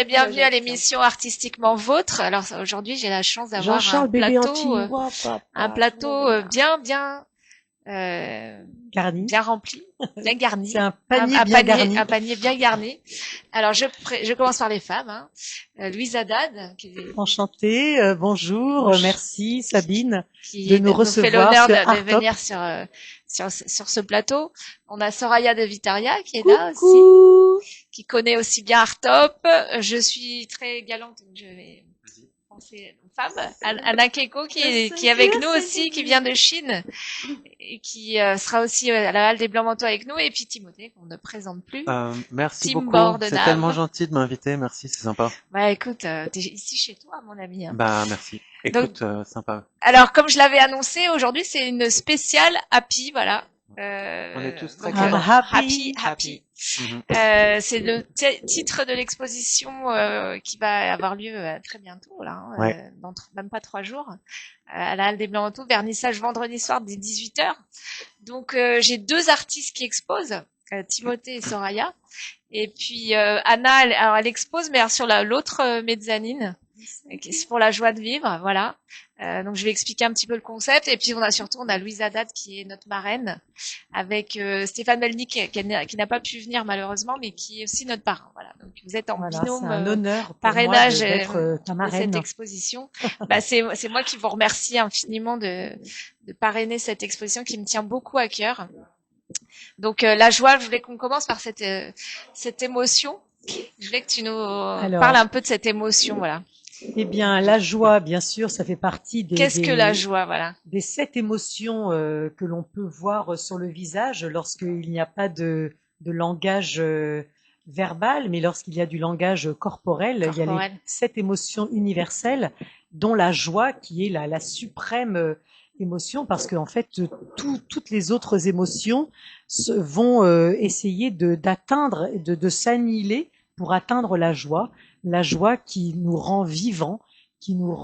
bienvenue à l'émission Artistiquement Vôtre. Alors aujourd'hui, j'ai la chance d'avoir un Jean-Charles Bébé-Anti. plateau bien Garni. bien rempli, bien garni. C'est un panier bien garni. Un panier bien garni. Alors je commence par les femmes. Hein. Louise Haddad. Enchantée. Bonjour. Merci Sabine qui de nous recevoir. Fait l'honneur de venir sur ce plateau. On a Soraya de Vitaria qui est là aussi, qui connaît aussi bien Artop. Je suis très galante, donc je vais penser aux femmes. Anna Keiko qui est avec nous aussi, qui vient de Chine et qui sera aussi à la Halle des Blancs Manteaux avec nous. Et puis Timothée qu'on ne présente plus. Merci Team beaucoup. C'est tellement gentil de m'inviter. Merci, c'est sympa. Bah écoute, t'es ici chez toi, mon ami. Hein. Bah merci. Écoute, sympa. Alors, comme je l'avais annoncé, aujourd'hui, c'est une spéciale Happy, voilà. On est tous très happy. C'est le titre de l'exposition qui va avoir lieu très bientôt, là, dans même pas 3 jours, à la Halle des Blancs Manteaux, vernissage vendredi soir dès 18h. Donc, j'ai 2 artistes qui exposent, Timothée et Soraya. Et puis Anna, elle expose, mais sur l'autre mezzanine. C'est pour la joie de vivre, voilà. Donc je vais expliquer un petit peu le concept. Et puis on a Louise Haddad qui est notre marraine, avec Stéphane Melnick qui n'a pas pu venir malheureusement, mais qui est aussi notre parrain. Voilà. Donc vous êtes en binôme, c'est un honneur parrainage d'être ta marraine de cette exposition. C'est moi qui vous remercie infiniment de parrainer cette exposition qui me tient beaucoup à cœur. Donc la joie, je voulais qu'on commence par cette émotion. Je voulais que tu nous parles un peu de cette émotion, voilà. Eh bien, la joie, bien sûr, ça fait partie que la joie, voilà, des 7 émotions que l'on peut voir sur le visage lorsqu'il n'y a pas de langage verbal, mais lorsqu'il y a du langage corporel. Il y a les 7 émotions universelles, dont la joie qui est la suprême émotion, parce qu'en fait, toutes les autres émotions vont essayer d'atteindre, de s'annihiler pour atteindre la joie qui nous rend vivants, qui nous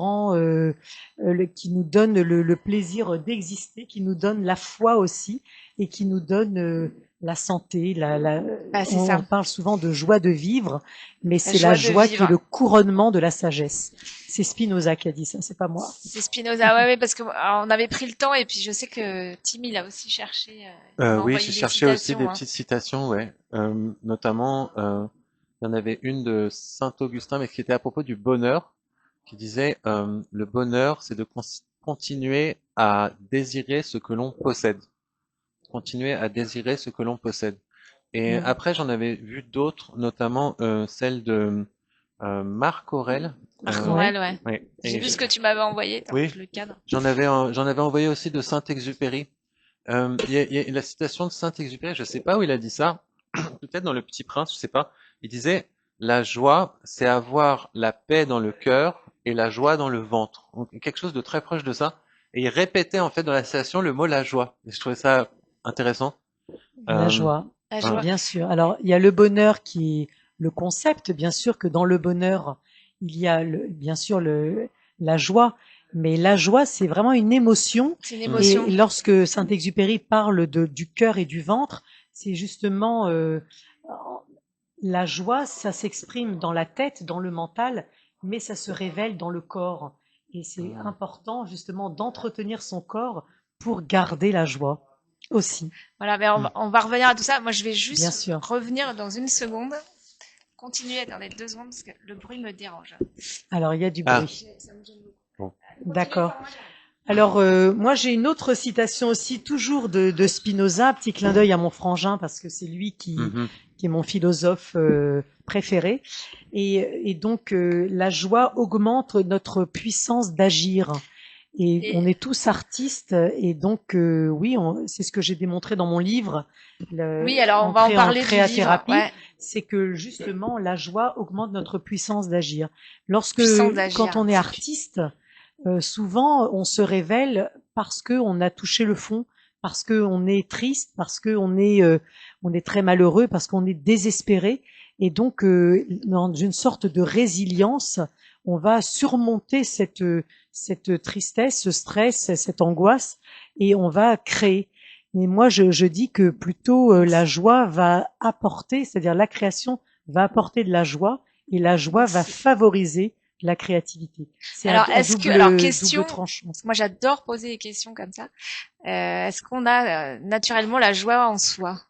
donne le plaisir d'exister, qui nous donne la foi aussi, et qui nous donne la santé. On parle souvent de joie de vivre, mais c'est la joie qui est le couronnement de la sagesse. C'est Spinoza qui a dit ça, c'est pas moi. C'est Spinoza, ouais, parce que on avait pris le temps, et puis je sais que Tim il a aussi cherché. Oui, j'ai cherché aussi des petites citations, ouais, notamment. Il y en avait une de Saint-Augustin, mais qui était à propos du bonheur, qui disait le bonheur, c'est de continuer à désirer ce que l'on possède. Continuer à désirer ce que l'on possède. Et après, j'en avais vu d'autres, notamment celle de Marc Aurèle. Marc Aurèle, ouais. J'ai vu ce que tu m'avais envoyé, le cadre. J'en avais envoyé aussi de Saint-Exupéry. Il y a la citation de Saint-Exupéry, je sais pas où il a dit ça, peut-être dans Le Petit Prince, je sais pas. Il disait, la joie, c'est avoir la paix dans le cœur et la joie dans le ventre. Donc, quelque chose de très proche de ça. Et il répétait en fait dans la citation le mot la joie. Et je trouvais ça intéressant. La joie, bien sûr. Alors, il y a le bonheur qui est le concept. Bien sûr que dans le bonheur, il y a bien sûr la joie. Mais la joie, c'est vraiment une émotion. C'est une émotion. Et lorsque Saint-Exupéry parle du cœur et du ventre, c'est justement la joie, ça s'exprime dans la tête, dans le mental, mais ça se révèle dans le corps. Et c'est important justement d'entretenir son corps pour garder la joie aussi. Voilà, mais on va revenir à tout ça. Moi, je vais juste revenir dans une seconde. Continuez dans les 2 secondes parce que le bruit me dérange. Alors, il y a du bruit. D'accord. Alors, moi, j'ai une autre citation aussi, toujours de Spinoza, petit clin d'œil à mon frangin, parce que c'est lui qui est mon philosophe préféré. Et donc, la joie augmente notre puissance d'agir. Et on est tous artistes, et donc, oui, c'est ce que j'ai démontré dans mon livre. Oui, alors on va en parler du livre. Ouais. C'est que, justement, la joie augmente notre puissance d'agir. Quand on est artiste... souvent, on se révèle parce que on a touché le fond, parce que on est triste, parce que on est très malheureux, parce qu'on est désespéré, et donc dans une sorte de résilience, on va surmonter cette tristesse, ce stress, cette angoisse, et on va créer. Et moi, je dis que plutôt la joie va apporter, c'est-à-dire la création va apporter de la joie, et la joie va favoriser la créativité. C'est alors, double tranchant. Moi, j'adore poser des questions comme ça. Est-ce qu'on a naturellement la joie en soi?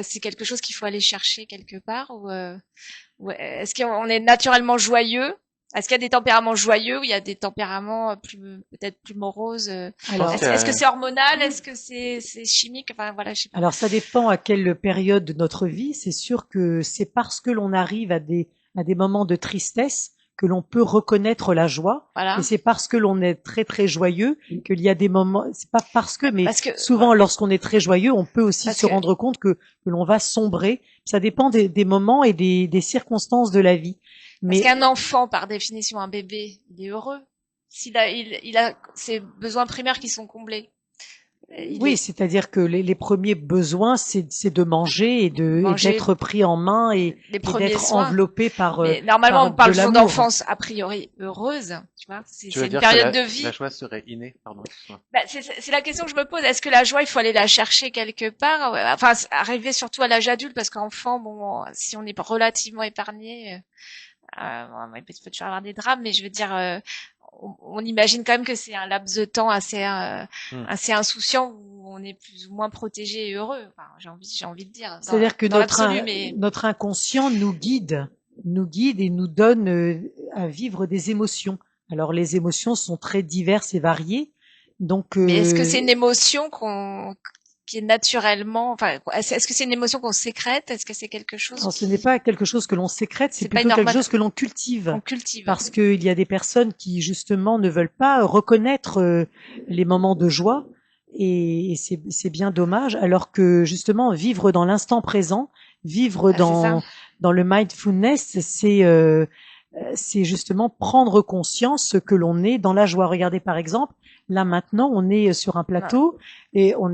C'est quelque chose qu'il faut aller chercher quelque part ou est-ce qu'on est naturellement joyeux? Est-ce qu'il y a des tempéraments joyeux ou il y a des tempéraments peut-être plus moroses? Est-ce que c'est hormonal? Est-ce que c'est chimique? Enfin voilà, je sais pas. Alors ça dépend à quelle période de notre vie. C'est sûr que c'est parce que l'on arrive à des moments de tristesse que l'on peut reconnaître la joie. Voilà. Et c'est parce que l'on est très très joyeux qu'il y a des moments. C'est pas mais souvent lorsqu'on est très joyeux, on peut aussi se rendre compte que l'on va sombrer. Ça dépend des moments et des circonstances de la vie. Parce qu'un enfant, par définition, un bébé, il est heureux. Il a ses besoins primaires qui sont comblés. Oui, c'est-à-dire que les premiers besoins, c'est de manger et d'être pris en main et d'être enveloppé par. Mais normalement, on parle d'une enfance a priori heureuse, tu vois. C'est une période de vie. La joie serait innée, pardon. C'est la question que je me pose. Est-ce que la joie, il faut aller la chercher quelque part? Enfin, arriver surtout à l'âge adulte, parce qu'enfant, bon, si on est relativement épargné, il peut toujours avoir des drames, mais je veux dire. On imagine quand même que c'est un laps de temps assez insouciant où on est plus ou moins protégé et heureux. Enfin, j'ai envie de dire. C'est-à-dire que notre inconscient nous guide et nous donne à vivre des émotions. Alors les émotions sont très diverses et variées. Donc, mais est-ce que c'est une émotion qui est naturellement, enfin, est-ce que c'est une émotion qu'on sécrète? Est-ce que c'est quelque chose? Alors, ce n'est pas quelque chose que l'on sécrète, c'est plutôt quelque chose que l'on cultive. On cultive. Parce qu'il y a des personnes qui, justement, ne veulent pas reconnaître les moments de joie. Et c'est bien dommage. Alors que, justement, vivre dans l'instant présent, vivre dans le mindfulness, c'est justement prendre conscience que l'on est dans la joie. Regardez, par exemple, là maintenant, on est sur un plateau et on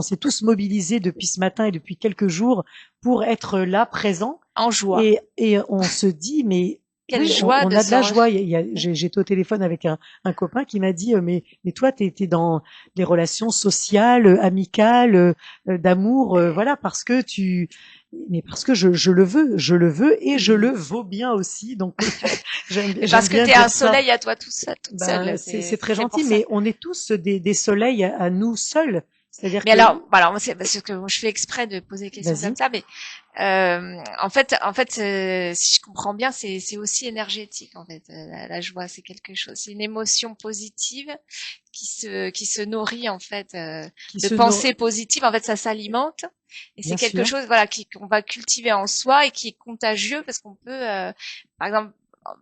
s'est tous mobilisés depuis ce matin et depuis quelques jours pour être là, présent, en joie. Et on se dit, mais quelle joie on a de la joie. J'étais au téléphone avec un copain qui m'a dit, mais toi, t'es dans les relations sociales, amicales, d'amour, voilà, parce que je le veux et je le vaux bien aussi. Donc parce que t'es un soleil à toi toute seule. C'est très gentil, mais on est tous des soleils à nous seuls. C'est-à-dire mais alors, voilà, c'est parce que je fais exprès de poser des questions comme ça, mais en fait, si je comprends bien, c'est aussi énergétique en fait. La joie, c'est quelque chose, c'est une émotion positive qui se nourrit en fait de pensées positives. En fait, ça s'alimente et c'est quelque chose, voilà, qu'on va cultiver en soi et qui est contagieux parce qu'on peut, par exemple,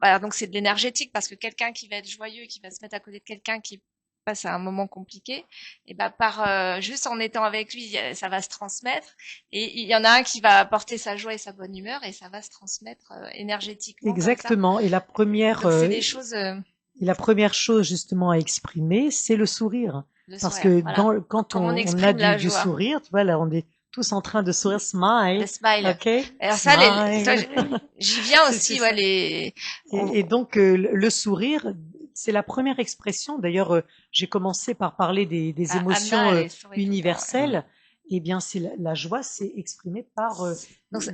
voilà, donc c'est de l'énergétique parce que quelqu'un qui va être joyeux, qui va se mettre à côté de quelqu'un qui passe à un moment compliqué, et juste en étant avec lui, ça va se transmettre. Et il y en a un qui va apporter sa joie et sa bonne humeur, et ça va se transmettre énergétiquement. Exactement. Et la première, c'est des choses. Et la première chose justement à exprimer, c'est le sourire. Parce que voilà. Quand on a du sourire, tu vois, là, on est tous en train de sourire, smile. Le smile. Okay. Alors smile. ça, j'y viens aussi, ouais, et donc, le sourire, c'est la première expression. D'ailleurs, j'ai commencé par parler des émotions universelles. Eh bien, c'est la joie, c'est exprimé par.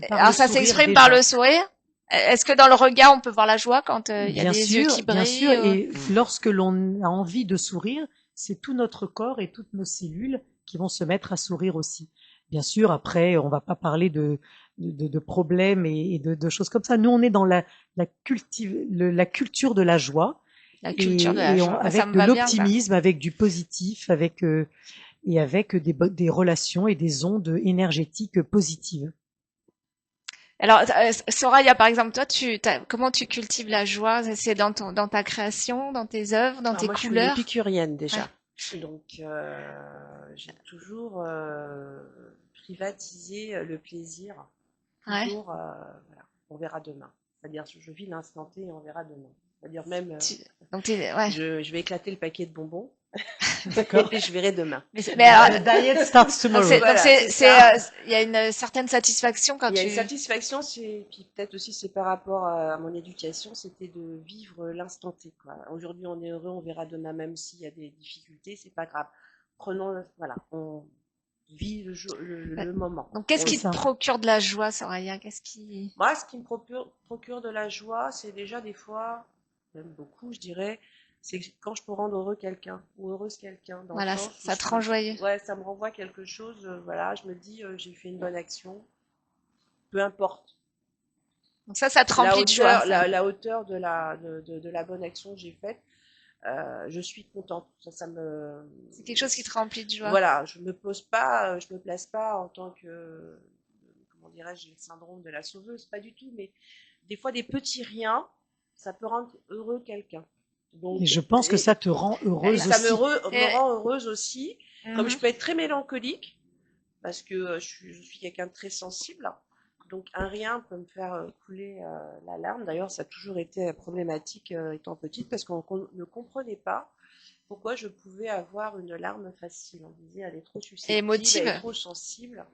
Alors, ça s'exprime par le sourire. Est-ce que dans le regard, on peut voir la joie quand il y a des yeux qui brillent? Bien sûr. Et lorsque l'on a envie de sourire, c'est tout notre corps et toutes nos cellules qui vont se mettre à sourire aussi. Bien sûr, après, on va pas parler de problèmes et de choses comme ça. Nous, on est dans la culture de la joie. La culture de la joie. Avec de l'optimisme, avec du positif, avec des relations et des ondes énergétiques positives. Alors, Soraya, par exemple, toi, comment tu cultives la joie? C'est dans ta création, dans tes œuvres, dans tes couleurs? Je suis une épicurienne déjà. Ouais. Donc, j'ai toujours privatisé le plaisir. Toujours, voilà, on verra demain. C'est-à-dire, je vis l'instant T et on verra demain. C'est-à-dire même, je vais éclater le paquet de bonbons. D'accord. Et puis je verrai demain. Mais the diet starts tomorrow. Il y a une certaine satisfaction quand il y a une satisfaction, puis peut-être aussi c'est par rapport à mon éducation, c'était de vivre l'instant T, quoi. Aujourd'hui on est heureux, on verra demain, même s'il y a des difficultés, c'est pas grave. Prenons, voilà, vis le moment. Donc, qu'est-ce qui te procure de la joie, Soraya? Moi, ce qui me procure de la joie, c'est déjà des fois, même beaucoup, je dirais, c'est quand je peux rendre heureux quelqu'un ou heureuse quelqu'un. Voilà, ça te rend joyeux. Ouais, ça me renvoie quelque chose. Voilà, je me dis, j'ai fait une bonne action, peu importe. Donc ça te remplit de joie. La hauteur de la bonne action que j'ai faite, je suis contente. C'est quelque chose qui te remplit de joie. Voilà, je me place pas en tant que, comment dirais-je, le syndrome de la sauveuse, pas du tout, mais des fois des petits riens, ça peut rendre heureux quelqu'un. Et je pense que ça te rend heureuse aussi. Ça me rend heureuse aussi. Comme je peux être très mélancolique, parce que je suis quelqu'un de très sensible. Donc un rien peut me faire couler la larme. D'ailleurs, ça a toujours été problématique étant petite, parce qu'on ne comprenait pas pourquoi je pouvais avoir une larme facile. On disait, elle est trop susceptible, elle est trop sensible.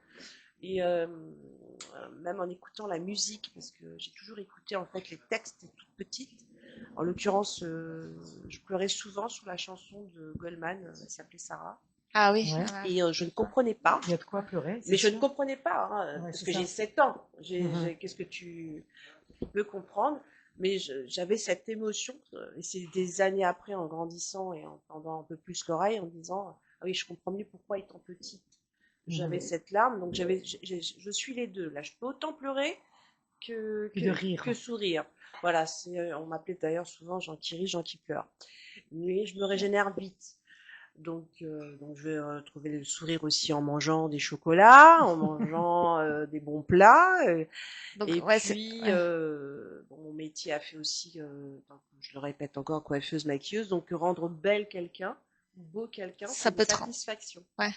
Et même en écoutant la musique, parce que j'ai toujours écouté en fait les textes toute petite. En l'occurrence, je pleurais souvent sur la chanson de Goldman, elle s'appelait Sarah. Ah oui. Ouais. Et je ne comprenais pas. Il y a de quoi pleurer. Mais je ne comprenais pas, parce que j'ai 7 ans. Qu'est-ce que tu peux comprendre? Mais j'avais cette émotion, et c'est des années après, en grandissant et en tendant un peu plus l'oreille, en disant, ah oui, je comprends mieux pourquoi étant petite, j'avais cette larme. Donc je suis les deux. Là, je peux autant pleurer que rire, que sourire. Voilà, on m'appelait d'ailleurs souvent Jean qui rit, Jean qui pleure. Mais je me régénère vite. Donc je vais retrouver le sourire aussi en mangeant des chocolats, en mangeant des bons plats. Donc, et puis, mon métier a fait aussi, je le répète encore, coiffeuse, maquilleuse. Donc rendre belle quelqu'un, beau quelqu'un, c'est une satisfaction. Ouais.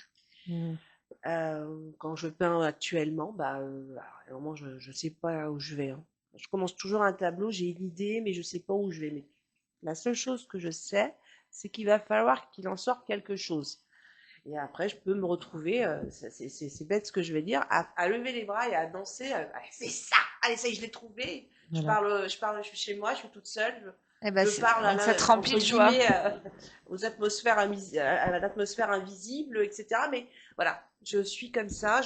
Quand je peins actuellement, à un moment, je sais pas où je vais. Hein. Je commence toujours un tableau, j'ai une idée, mais je sais pas où je vais. Mais la seule chose que je sais, c'est qu'il va falloir qu'il en sorte quelque chose. Et après, je peux me retrouver, c'est bête ce que je vais dire, à lever les bras et à danser. C'est ça, allez, ça y est, je l'ai trouvé. Voilà. Je parle chez moi, je suis toute seule. Je parle ça te remplit de joie. À l'atmosphère invisible, etc. Mais voilà, je suis comme ça.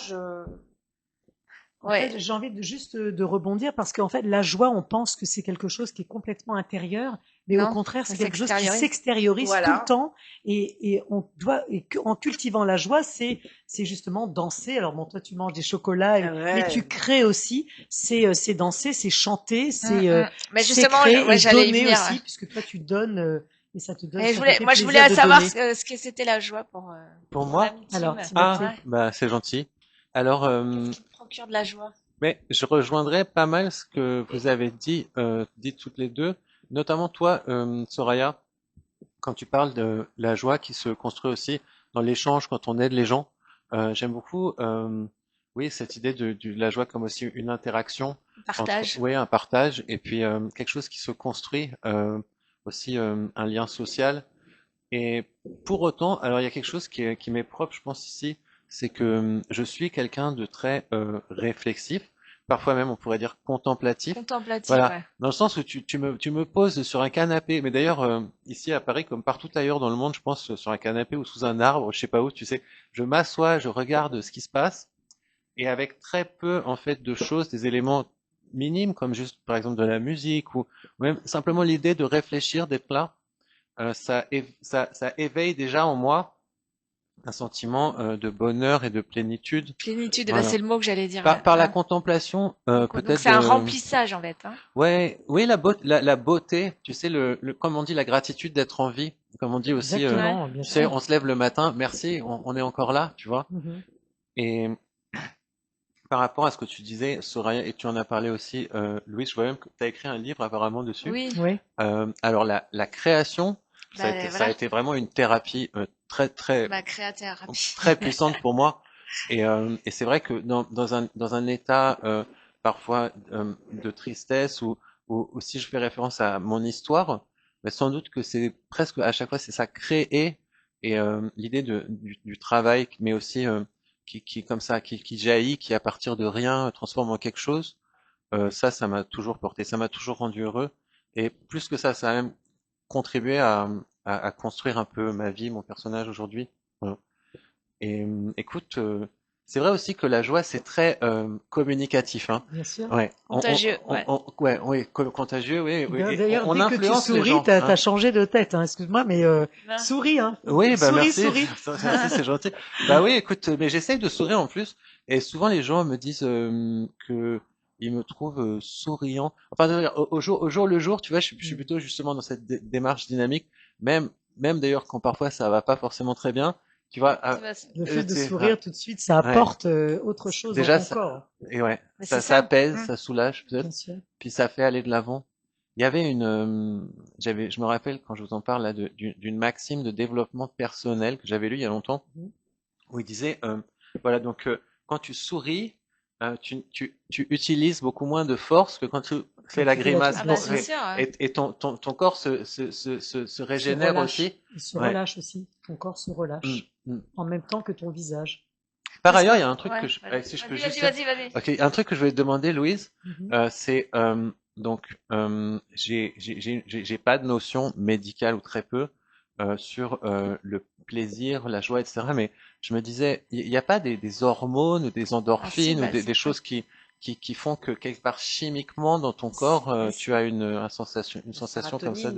En fait, j'ai envie juste de rebondir parce qu'en fait, la joie, on pense que c'est quelque chose qui est complètement intérieur, mais au contraire, c'est quelque chose qui s'extériorise tout le temps. Et on doit, en cultivant la joie, c'est justement danser. Alors bon, toi, tu manges des chocolats, mais tu crées aussi. C'est danser, c'est chanter, mais justement, créer, j'allais donner aussi, puisque toi, tu donnes. Et ça te donne. Et je voulais savoir ce que c'était la joie pour moi. Alors, c'est gentil. Alors, qu'est-ce qui te procure de la joie? Mais je rejoindrais pas mal ce que vous avez dit toutes les deux, notamment toi, Soraya, quand tu parles de la joie qui se construit aussi dans l'échange quand on aide les gens. J'aime beaucoup, oui, cette idée de la joie comme aussi une interaction, partage. Oui, un partage, et puis quelque chose qui se construit, aussi un lien social. Et pour autant, alors il y a quelque chose qui m'est propre, je pense ici, c'est que je suis quelqu'un de très réflexif, parfois même on pourrait dire contemplatif. Contemplatif, voilà. Ouais. Dans le sens où tu me poses sur un canapé, mais d'ailleurs ici à Paris comme partout ailleurs dans le monde, je pense sur un canapé ou sous un arbre, je sais pas où, tu sais, je m'assois, je regarde ce qui se passe, et avec très peu en fait de choses, des éléments minimes comme juste par exemple de la musique ou même simplement l'idée de réfléchir, d'être là, ça éveille déjà en moi un sentiment de bonheur et de plénitude. Plénitude, voilà. C'est le mot que j'allais dire. Par la contemplation, peut-être. Donc c'est un remplissage en fait. Hein. Ouais, oui, la beauté, tu sais, comme on dit, la gratitude d'être en vie, comme on dit aussi. Exactement, bien tu sais, sûr. on se lève le matin, merci, on est encore là, tu vois. Et par rapport à ce que tu disais, Soraya, et tu en as parlé aussi, Louise, je vois même que tu as écrit un livre apparemment dessus. Oui. Alors la création. Ça a été vraiment une thérapie très très puissante pour moi. Et c'est vrai que dans un état parfois de tristesse ou si je fais référence à mon histoire, mais sans doute que c'est presque à chaque fois c'est ça créer et l'idée du travail, mais aussi qui comme ça qui jaillit, qui à partir de rien transforme en quelque chose. Ça m'a toujours porté, ça m'a toujours rendu heureux. Et plus que ça a même contribué à construire un peu ma vie, mon personnage aujourd'hui. Voilà. Et écoute, c'est vrai aussi que la joie, c'est très communicatif, hein. Bien sûr. Ouais. Contagieux. Oui, contagieux, oui. D'ailleurs, dès que tu souris, t'as changé de tête, hein. Excuse-moi, mais souris, hein. Oui, bah merci. Souris. Merci, c'est gentil. Bah oui, écoute, mais j'essaye de sourire en plus, et souvent les gens me disent que ils me trouvent souriant. Enfin, au jour le jour, tu vois, je suis plutôt justement dans cette démarche dynamique, même d'ailleurs quand parfois ça va pas forcément très bien. Tu vois, le fait de sourire tout de suite, ça apporte autre chose déjà, dans ton corps. Et ouais, ça apaise, ça soulage peut-être, puis ça fait aller de l'avant. Il y avait je me rappelle quand je vous en parle là d'une maxime de développement personnel que j'avais lu il y a longtemps, où il disait, voilà, donc quand tu souris, tu utilises beaucoup moins de force que quand tu fais la grimace. Et ton corps se régénère aussi. Il se relâche aussi. Ton corps se relâche. En même temps que ton visage. Par ailleurs, il y a un truc que si je peux juste dire. Ok, un truc que je voulais te demander, Louise, c'est donc j'ai pas de notion médicale ou très peu sur le plaisir, la joie, etc. Mais je me disais, il n'y a pas des hormones ou des endorphines ou des choses qui font que quelque part chimiquement dans ton corps tu as une sensation comme ça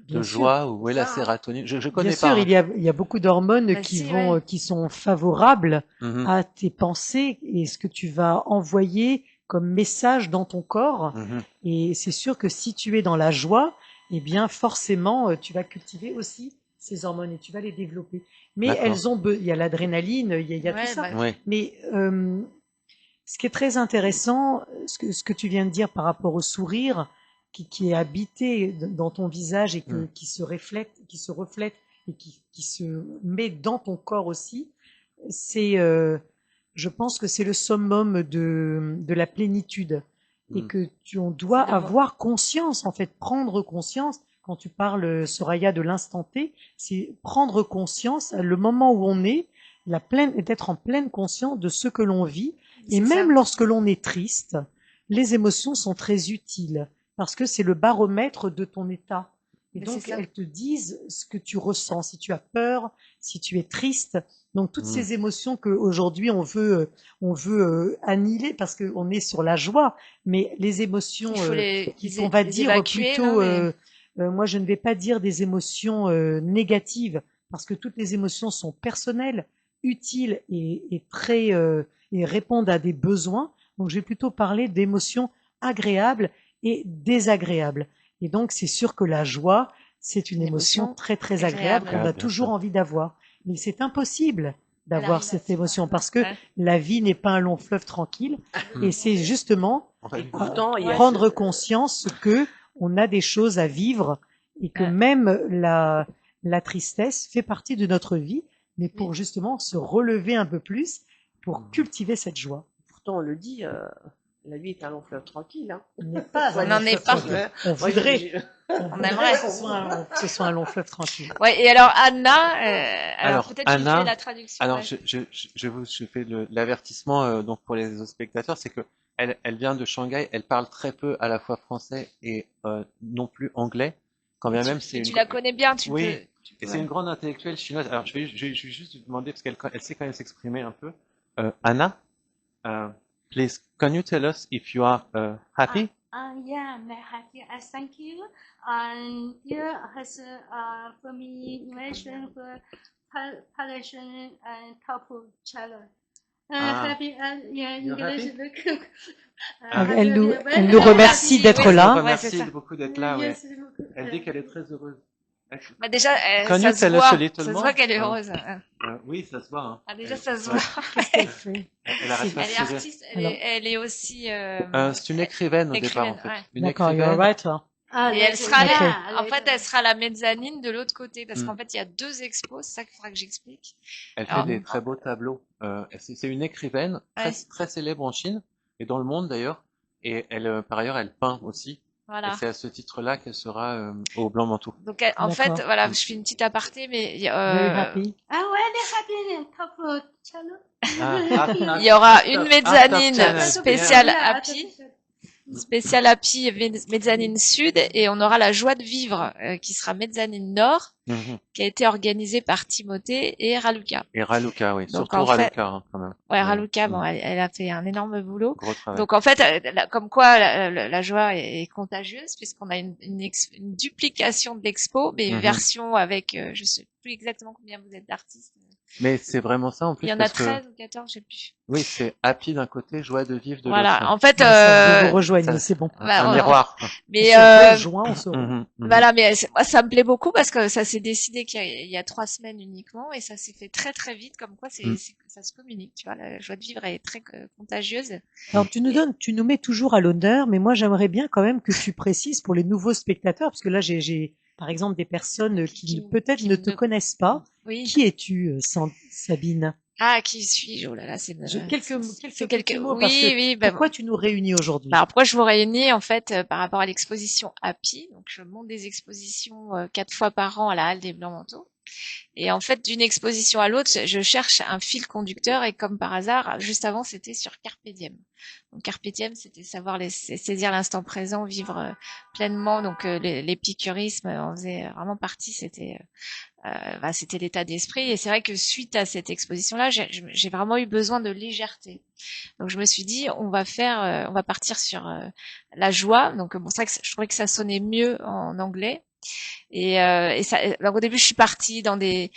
de joie ou la sérotonine. Je connais pas. Bien sûr, il y a beaucoup d'hormones qui sont favorables à tes pensées et ce que tu vas envoyer comme message dans ton corps. Et c'est sûr que si tu es dans la joie, eh bien forcément tu vas cultiver aussi ces hormones et tu vas les développer. Mais il y a l'adrénaline, il y a tout ça. Mais ce qui est très intéressant, ce que tu viens de dire par rapport au sourire, qui est habité dans ton visage et qui se reflète et qui se met dans ton corps aussi, c'est, je pense que c'est le summum de la plénitude et que on doit avoir conscience, en fait, prendre conscience. Quand tu parles, Soraya, de l'instant T, c'est prendre conscience, le moment où on est, d'être en pleine conscience de ce que l'on vit. Et même lorsque l'on est triste, les émotions sont très utiles parce que c'est le baromètre de ton état. Et donc, elles te disent ce que tu ressens, si tu as peur, si tu es triste. Donc, toutes ces émotions qu'aujourd'hui on veut annihiler parce qu'on est sur la joie, mais les émotions, on va dire plutôt, moi je ne vais pas dire des émotions négatives parce que toutes les émotions sont personnelles, utiles et très et répondent à des besoins. Donc, je vais plutôt parler d'émotions agréables et désagréables. Et donc, c'est sûr que la joie, c'est une émotion très, très agréable qu'on a toujours envie d'avoir. Mais c'est impossible d'avoir cette émotion parce que la vie n'est pas un long fleuve tranquille. Et c'est justement prendre conscience que on a des choses à vivre et que même la tristesse fait partie de notre vie, mais pour justement se relever un peu plus, pour cultiver cette joie. Pourtant, on le dit, la vie est un long fleuve tranquille. Hein. On n'en est pas. On voudrait. On aimerait que ce soit un long fleuve tranquille. Ouais. Et alors Anna, alors peut-être tu fais la traduction. Alors je fais l'avertissement donc pour les spectateurs, c'est que elle vient de Shanghai, elle parle très peu à la fois français et non plus anglais. Quand bien même c'est. Tu la connais bien, tu peux. Et c'est une grande intellectuelle chinoise. Alors je vais juste lui demander parce qu'elle sait quand même s'exprimer un peu. Anna, please, can you tell us if you are happy? Yeah, I'm happy. Thank you. Here has for me invention for Palestinian and top channel. Happy. Yeah, English. Elle nous remercie d'être là. Elle nous remercie beaucoup d'être là. Ouais. Elle dit qu'elle est très heureuse. Bah déjà, ça se voit qu'elle est heureuse. Oui, ça se voit. Hein. Ah, déjà, ça se voit. Qu'est-ce qu'elle fait? Elle est artiste, elle est aussi... c'est une écrivaine au départ, en fait. Une D'accord, you're right. Et elle sera là. En fait, elle sera la mezzanine de l'autre côté, parce qu'en fait, il y a 2 expos, c'est ça qu'il faudra que j'explique. Elle fait des très beaux tableaux. C'est une écrivaine très célèbre en Chine, et dans le monde d'ailleurs. Et elle, par ailleurs, elle peint aussi. Voilà. Et c'est à ce titre-là qu'elle sera au Blanc Manteau. Donc, en fait, voilà, je fais une petite aparté, mais il y aura une mezzanine spéciale Happy, mezzanine sud, et on aura la joie de vivre qui sera mezzanine nord. qui a été organisée par Timothée et Raluca. Et Raluca, oui. Donc, surtout Raluca, quand même. Ouais, Raluca, bon, elle a fait un énorme boulot. Gros travail. Donc, en fait, comme quoi la joie est contagieuse, puisqu'on a une duplication de l'expo, mais une version avec, je sais plus exactement combien vous êtes d'artistes. Mais c'est vraiment ça, en plus. Il y en a 13 ou 14, je sais plus. Oui, c'est happy d'un côté, joie de vivre de l'autre. Voilà, en fait, vous rejoignez, c'est bon. Un miroir. Mais on se voilà, mais moi, ça me plaît beaucoup parce que ça s'est décidé qu'il y a 3 semaines uniquement et ça s'est fait très très vite, comme quoi ça se communique, tu vois. La joie de vivre est très contagieuse. Alors tu nous mets toujours à l'honneur, mais moi j'aimerais bien quand même que tu précises pour les nouveaux spectateurs, parce que là j'ai par exemple des personnes qui peut-être ne te connaissent pas. Oui. Qui es-tu, Sabine? Ah, qui suis-je? Oh là là, c'est quelques mots. Oui, pourquoi tu nous réunis aujourd'hui? Alors, pourquoi je vous réunis, en fait, par rapport à l'exposition Happy. Donc, je monte des expositions 4 fois par an à la Halle des Blancs-Manteaux. Et en fait, d'une exposition à l'autre, je cherche un fil conducteur et comme par hasard, juste avant, c'était sur Carpe Diem. Donc Carpe Diem, c'était savoir saisir l'instant présent, vivre pleinement. Donc l'épicurisme en faisait vraiment partie. C'était l'état d'esprit. Et c'est vrai que suite à cette exposition-là, j'ai vraiment eu besoin de légèreté. Donc je me suis dit, on va partir sur la joie. Donc bon, c'est vrai que je trouvais que ça sonnait mieux en anglais. Et ça, donc au début, je suis partie dans des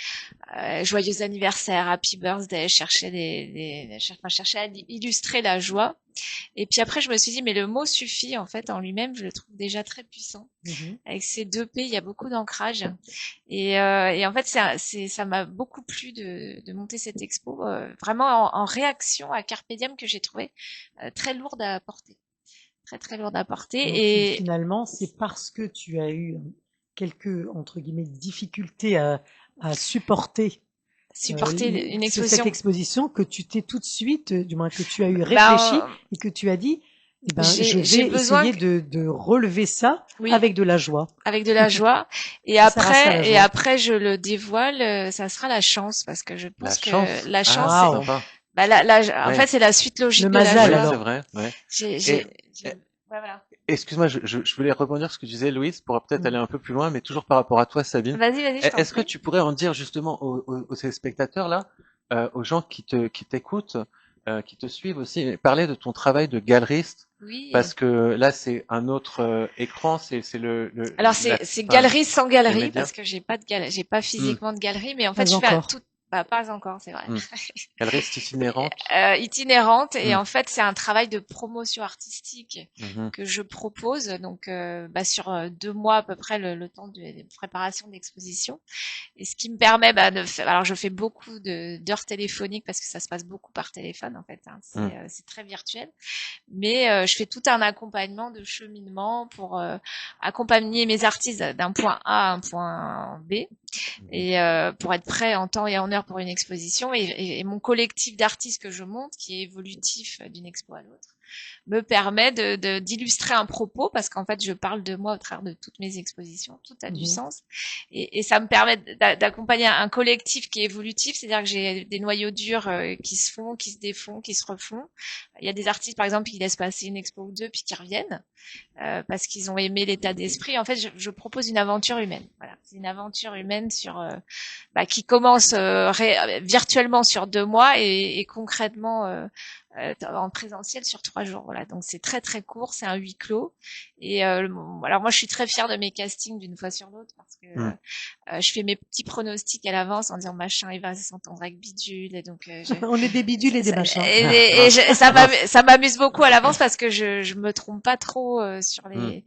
joyeux anniversaires, happy birthday, chercher à illustrer la joie. Et puis après, je me suis dit, mais le mot suffit en fait en lui-même. Je le trouve déjà très puissant. Avec ces 2 P, il y a beaucoup d'ancrage. Et en fait, ça m'a beaucoup plu de monter cette expo, vraiment en réaction à Carpe Diem que j'ai trouvé très lourde à porter, très lourde à porter. Donc, et finalement, c'est parce que tu as eu quelques entre guillemets difficultés à supporter une exposition. Cette exposition que tu t'es tout de suite, du moins que tu as eu réfléchi et que tu as dit, je vais essayer de relever ça avec de la joie. Avec de la joie. Et après, je le dévoile, ça sera la chance parce que je pense que la chance, en fait, c'est la suite logique de la joie. C'est vrai, ouais. Voilà. Excuse-moi, je voulais rebondir sur ce que tu disais, Louise, pour peut-être aller un peu plus loin, mais toujours par rapport à toi, Sabine. Vas-y. Est-ce que tu pourrais en dire justement aux spectateurs là, aux gens qui t'écoutent, qui te suivent aussi, parler de ton travail de galeriste? Oui. Parce que là, c'est un autre écran, c'est le. Alors c'est galerie sans galerie parce que j'ai pas physiquement de galerie, mais en fait je fais tout. Pas encore, c'est vrai. Galeriste itinérante. Itinérante et en fait c'est un travail de promotion artistique que je propose donc sur 2 mois à peu près le temps de préparation d'exposition et ce qui me permet de faire. Alors je fais beaucoup d'heures téléphoniques parce que ça se passe beaucoup par téléphone en fait. C'est très virtuel, mais je fais tout un accompagnement de cheminement pour accompagner mes artistes d'un point A à un point B. Et pour être prêt en temps et en heure pour une exposition et mon collectif d'artistes que je monte qui est évolutif d'une expo à l'autre me permet d'illustrer un propos parce qu'en fait je parle de moi au travers de toutes mes expositions, tout a du sens et ça me permet d'accompagner un collectif qui est évolutif, c'est-à-dire que j'ai des noyaux durs qui se font, qui se défont, qui se refont. Il y a des artistes par exemple qui laissent passer une expo ou 2 puis qui reviennent parce qu'ils ont aimé l'état d'esprit. En fait, je propose une aventure humaine. Voilà, c'est une aventure humaine sur qui commence virtuellement sur 2 mois et concrètement en présentiel sur 3 jours. Voilà, donc c'est très très court, c'est un huis clos. Et alors moi je suis très fière de mes castings d'une fois sur l'autre parce que je fais mes petits pronostics à l'avance en disant machin il va s'entendre avec bidule et donc on est des bidules et des machins. Et ça m'amuse beaucoup à l'avance parce que je me trompe pas trop sur les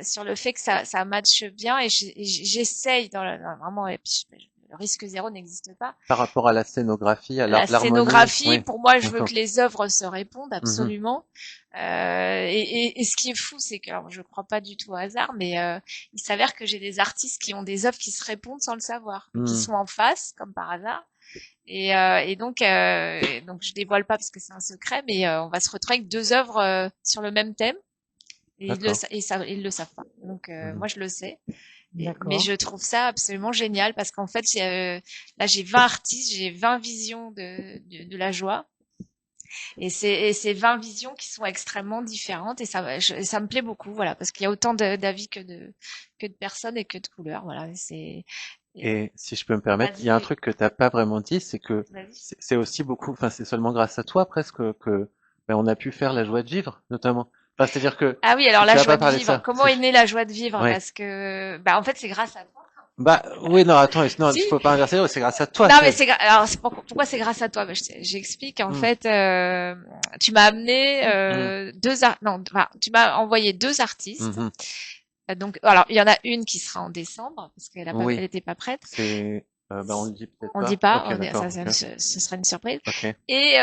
sur le fait que ça matche bien et j'essaye vraiment et puis le risque zéro n'existe pas. Par rapport à la scénographie, à la scénographie, pour moi, je veux que les œuvres se répondent absolument. Et ce qui est fou, c'est que alors, je crois pas du tout au hasard, mais il s'avère que j'ai des artistes qui ont des œuvres qui se répondent sans le savoir, qui sont en face, comme par hasard. Et donc je dévoile pas parce que c'est un secret, mais on va se retrouver avec 2 œuvres sur le même thème. Et ils le savent pas. Donc moi je le sais. Mais je trouve ça absolument génial parce qu'en fait là j'ai 20 artistes, j'ai 20 visions de la joie Et c'est 20 visions qui sont extrêmement différentes et ça me plaît beaucoup, voilà, parce qu'il y a autant d'avis que de personnes et que de couleurs, voilà. Et si je peux me permettre, il y a un truc que t'as pas vraiment dit, c'est que c'est aussi beaucoup, enfin c'est seulement grâce à toi presque que on a pu faire la joie de vivre, notamment. Enfin, c'est-à-dire que ah oui, alors la joie de vivre. Comment est née la joie de vivre? Parce que en fait c'est grâce à toi. Oui, non, attends, non, il faut pas inverser, c'est grâce à toi. Non, mais alors pourquoi c'est grâce à toi? J'explique. En fait, tu m'as amené tu m'as envoyé 2 artistes. Donc, alors il y en a une qui sera en décembre parce qu'elle elle était pas prête. On le dit peut-être pas. On dit pas, ce sera une surprise. Okay. Et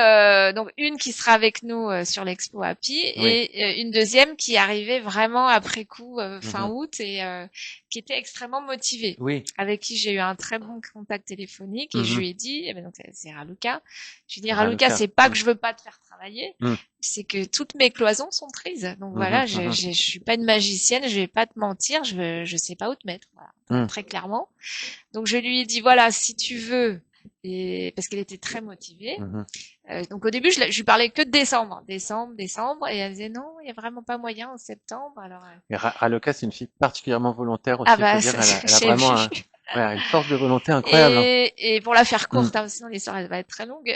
donc une qui sera avec nous sur l'expo Happy et une deuxième qui arrivait vraiment après coup fin août et qui était extrêmement motivée. Avec qui j'ai eu un très bon contact téléphonique et je lui ai dit, donc c'est Raluca. Je lui ai dit Raluca, c'est pas que je veux pas te faire travailler, c'est que toutes mes cloisons sont prises. Donc voilà, je suis pas une magicienne, je vais pas te mentir, je sais pas où te mettre. Voilà, très clairement. Donc je lui ai dit voilà, si tu veux, et parce qu'elle était très motivée. Donc au début je lui parlais que de décembre, et elle disait non, il y a vraiment pas moyen en septembre. Alors. Et Raluca, c'est une fille particulièrement volontaire aussi. Faut dire, elle a vraiment une force de volonté incroyable. Et pour la faire courte, sinon l'histoire elle va être très longue.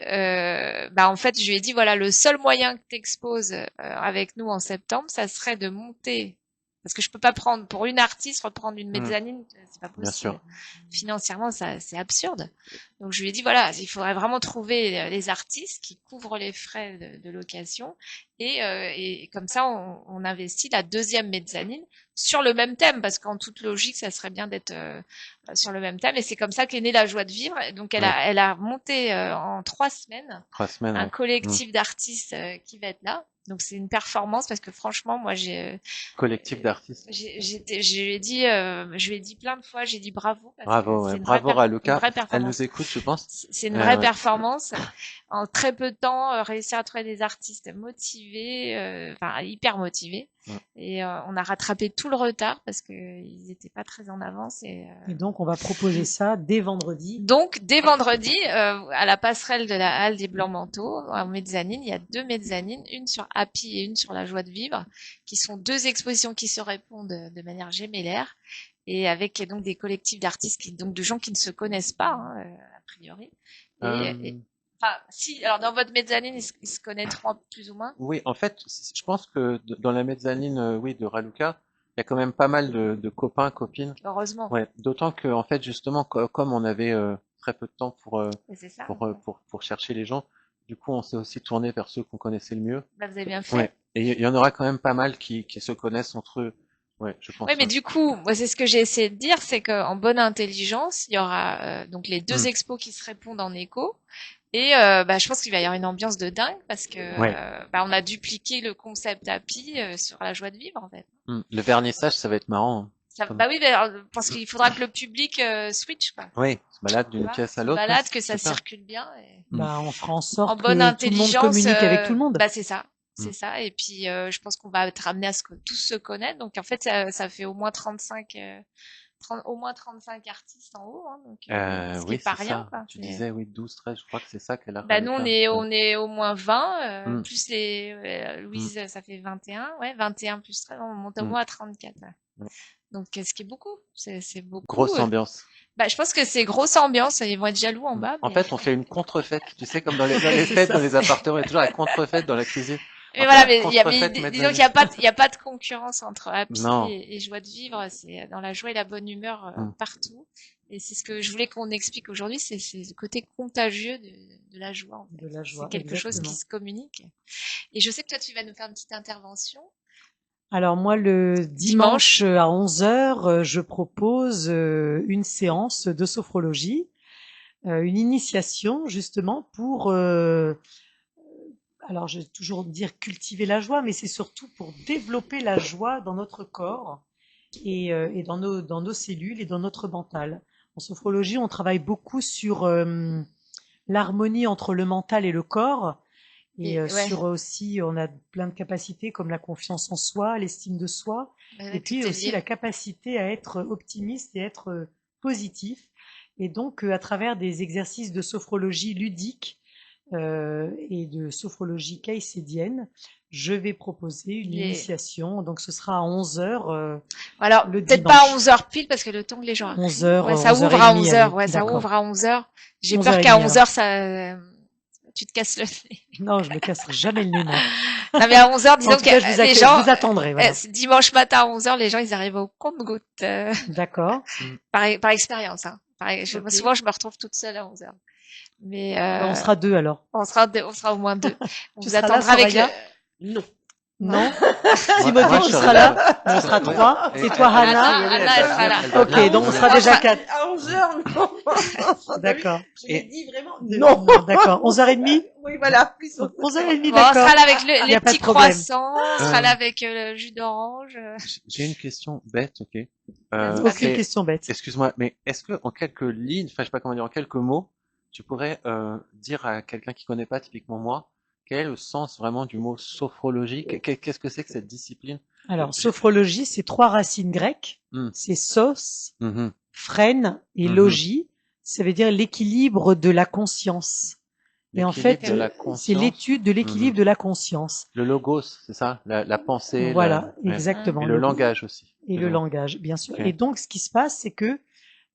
En fait je lui ai dit voilà, le seul moyen que t'exposes avec nous en septembre, ça serait de monter. Parce que je peux pas prendre pour une artiste reprendre une mezzanine, c'est pas possible. Bien sûr. Financièrement, c'est absurde. Donc je lui ai dit voilà, il faudrait vraiment trouver les artistes qui couvrent les frais de location et comme ça on investit la 2e mezzanine sur le même thème parce qu'en toute logique ça serait bien d'être sur le même thème et c'est comme ça qu'est née la joie de vivre. Donc elle a monté en 3 semaines, un collectif d'artistes qui va être là. Donc c'est une performance parce que franchement moi j'ai collectif d'artistes. Je lui ai dit plein de fois, j'ai dit bravo. Bravo Raluca. Elle nous écoute, je pense. C'est une vraie performance. En très peu de temps, réussir à trouver des artistes motivés, hyper motivés. Et on a rattrapé tout le retard parce que ils étaient pas très en avance. Et donc on va proposer ça dès vendredi. Donc dès vendredi, à la passerelle de la Halle des Blancs Manteaux, en mezzanine, il y a 2 mezzanines, une sur Happy et une sur la joie de vivre, qui sont 2 expositions qui se répondent de manière gémellaire et avec donc des collectifs d'artistes, donc de gens qui ne se connaissent pas a priori. Alors dans votre mezzanine, ils se connaîtront plus ou moins. Oui, en fait, je pense que dans la mezzanine, de Raluca, il y a quand même pas mal de copains, copines. Heureusement. Ouais, d'autant que en fait, justement, comme on avait très peu de temps pour chercher les gens, du coup, on s'est aussi tourné vers ceux qu'on connaissait le mieux. Vous avez bien fait. Ouais. Et il y en aura quand même pas mal qui se connaissent entre eux. Ouais, je pense. Oui, mais du coup, moi, c'est ce que j'ai essayé de dire, c'est qu'en bonne intelligence, il y aura donc les 2 expos qui se répondent en écho. Et je pense qu'il va y avoir une ambiance de dingue parce que on a dupliqué le concept Happy sur la joie de vivre en fait. Le vernissage, ça va être marrant. Parce qu'il faudra que le public switch quoi. Oui, se balade d'une pièce à l'autre. Balade, que ça circule bien. Et... on fera en sorte en bonne intelligence, tout le monde communique avec tout le monde. C'est ça. C'est ça. Et puis, je pense qu'on va être amené à ce que tous se connaissent. Donc, en fait, ça fait au moins 35 artistes en haut. Donc, ce qui est pas rien. Quoi. Tu disais, 12, 13, je crois que c'est ça qu'elle a. Nous, on est au moins 20, plus Louise, ça fait 21. Ouais, 21 plus 13, on monte au moins à 34. Donc, ce qui est beaucoup. C'est beaucoup. Grosse ambiance. Je pense que c'est grosse ambiance, ils vont être jaloux en bas. En fait, on fait une contrefête. Tu sais, comme dans les fêtes, dans les appartements, il y a toujours la contrefête dans la cuisine. Mais voilà, mais disons qu'il y a pas de concurrence entre Happy et joie de vivre. C'est dans la joie et la bonne humeur partout. Et c'est ce que je voulais qu'on explique aujourd'hui, c'est le côté contagieux de la joie. En fait. De la joie. C'est quelque chose qui se communique. Et je sais que toi, tu vas nous faire une petite intervention. Alors moi, le dimanche à 11h, je propose une séance de sophrologie, une initiation justement pour... alors je vais toujours dire cultiver la joie, mais c'est surtout pour développer la joie dans notre corps et dans nos cellules et dans notre mental. En sophrologie, on travaille beaucoup sur l'harmonie entre le mental et le corps. Et sur aussi, on a plein de capacités comme la confiance en soi, l'estime de soi, et puis aussi la capacité à être optimiste et être positif. Et donc, à travers des exercices de sophrologie ludiques, et de sophrologie caïcédienne, je vais proposer une initiation. Donc, ce sera à 11h. Alors, peut-être pas à 11h pile, parce que le temps que les gens arrivent. 11h. Ouais, ça ouvre à 11h. Ouais, ça ouvre à 11h. J'ai peur qu'à 11h, tu te casses le nez. Non, je me casserai jamais le nez, moi. Non, mais à 11h, disons que les gens, je vous attendrai, voilà. Dimanche matin à 11h, les gens, ils arrivent au compte-gouttes. D'accord. Par expérience, hein. Souvent, je me retrouve toute seule à 11h. Mais, on sera deux, alors. On sera au moins deux. On vous attendra avec Non. Non. Timothy, tu seras là. On sera 3. Et toi, Hannah. Anna, elle sera là. Ok, donc on sera déjà 4. À 11h, non. D'accord. Je l'ai dit vraiment. Non. D'accord. 11h30? Oui, voilà. 11h30, d'accord. On d'accord. sera là avec les petits croissants. On sera là avec le jus d'orange. J'ai une question bête, ok. Aucune question bête. Excuse-moi, mais est-ce que en quelques lignes, enfin, je sais pas comment dire, en quelques mots, tu pourrais dire à quelqu'un qui connaît pas, typiquement moi, quel est le sens vraiment du mot sophrologie? Qu'est-ce que c'est que cette discipline? Alors, sophrologie, c'est 3 racines grecques. C'est sos, phrène et logie. Ça veut dire l'équilibre de la conscience. Et en fait, c'est l'étude de l'équilibre de la conscience. Le logos, c'est ça? La pensée. Voilà, exactement. Et le langage aussi. Et le langage, bien sûr. Okay. Et donc, ce qui se passe, c'est que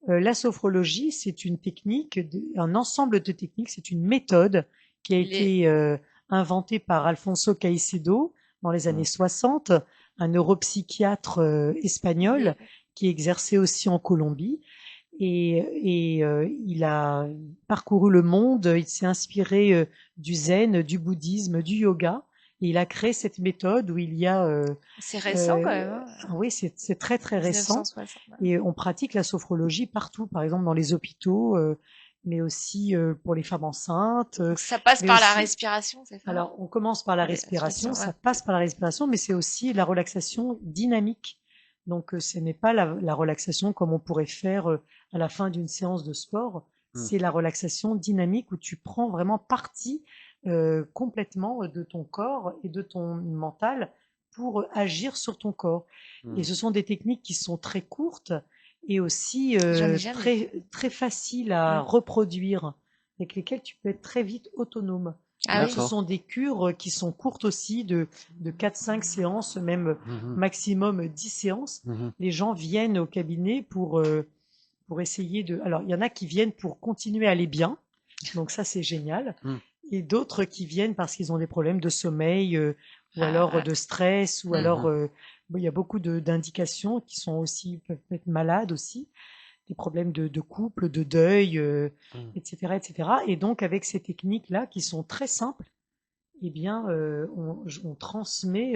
la sophrologie, c'est une technique, un ensemble de techniques, c'est une méthode qui a été inventé par Alfonso Caicedo dans les années 60, un neuropsychiatre espagnol qui exerçait aussi en Colombie. Et il a parcouru le monde, il s'est inspiré du zen, du bouddhisme, du yoga. Et il a créé cette méthode où il y a... c'est récent quand même. Hein. Oui, c'est très très récent. 1960, ouais. Et on pratique la sophrologie partout, par exemple dans les hôpitaux, mais aussi pour les femmes enceintes. Donc ça passe par la respiration, c'est ça? Alors, on commence par la respiration, ça passe par la respiration, mais c'est aussi la relaxation dynamique. Donc, ce n'est pas la relaxation comme on pourrait faire à la fin d'une séance de sport. C'est la relaxation dynamique où tu prends vraiment parti complètement de ton corps et de ton mental pour agir sur ton corps. Et ce sont des techniques qui sont très courtes et aussi très faciles à reproduire, avec lesquelles tu peux être très vite autonome. Ah, ce sont des cures qui sont courtes aussi, de 4-5 séances, même maximum 10 séances. Les gens viennent au cabinet pour essayer de... Alors, il y en a qui viennent pour continuer à aller bien, donc ça c'est génial. Et d'autres qui viennent parce qu'ils ont des problèmes de sommeil ou alors de stress, ou alors il y a beaucoup d'indications qui sont aussi, peuvent être malades aussi, des problèmes de couple, de deuil, etc., etc. Et donc avec ces techniques-là qui sont très simples, eh bien on transmet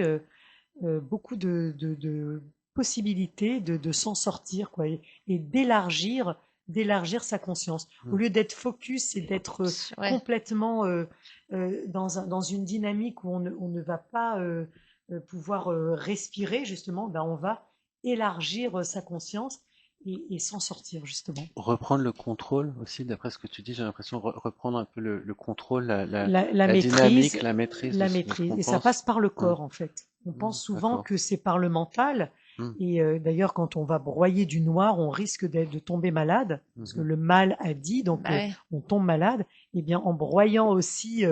beaucoup de possibilités de s'en sortir, quoi, et d'élargir sa conscience. Au lieu d'être focus et d'être complètement dans une dynamique où on ne va pas pouvoir respirer, justement, ben on va élargir sa conscience et s'en sortir, justement. Reprendre le contrôle aussi, d'après ce que tu dis, j'ai l'impression reprendre un peu le contrôle, la maîtrise, dynamique, la maîtrise. La maîtrise. Et ça passe par le corps, en fait. On pense souvent que c'est par le mental. Et d'ailleurs, quand on va broyer du noir, on risque de tomber malade, parce que le mal a dit, donc on tombe malade. Et bien, en broyant aussi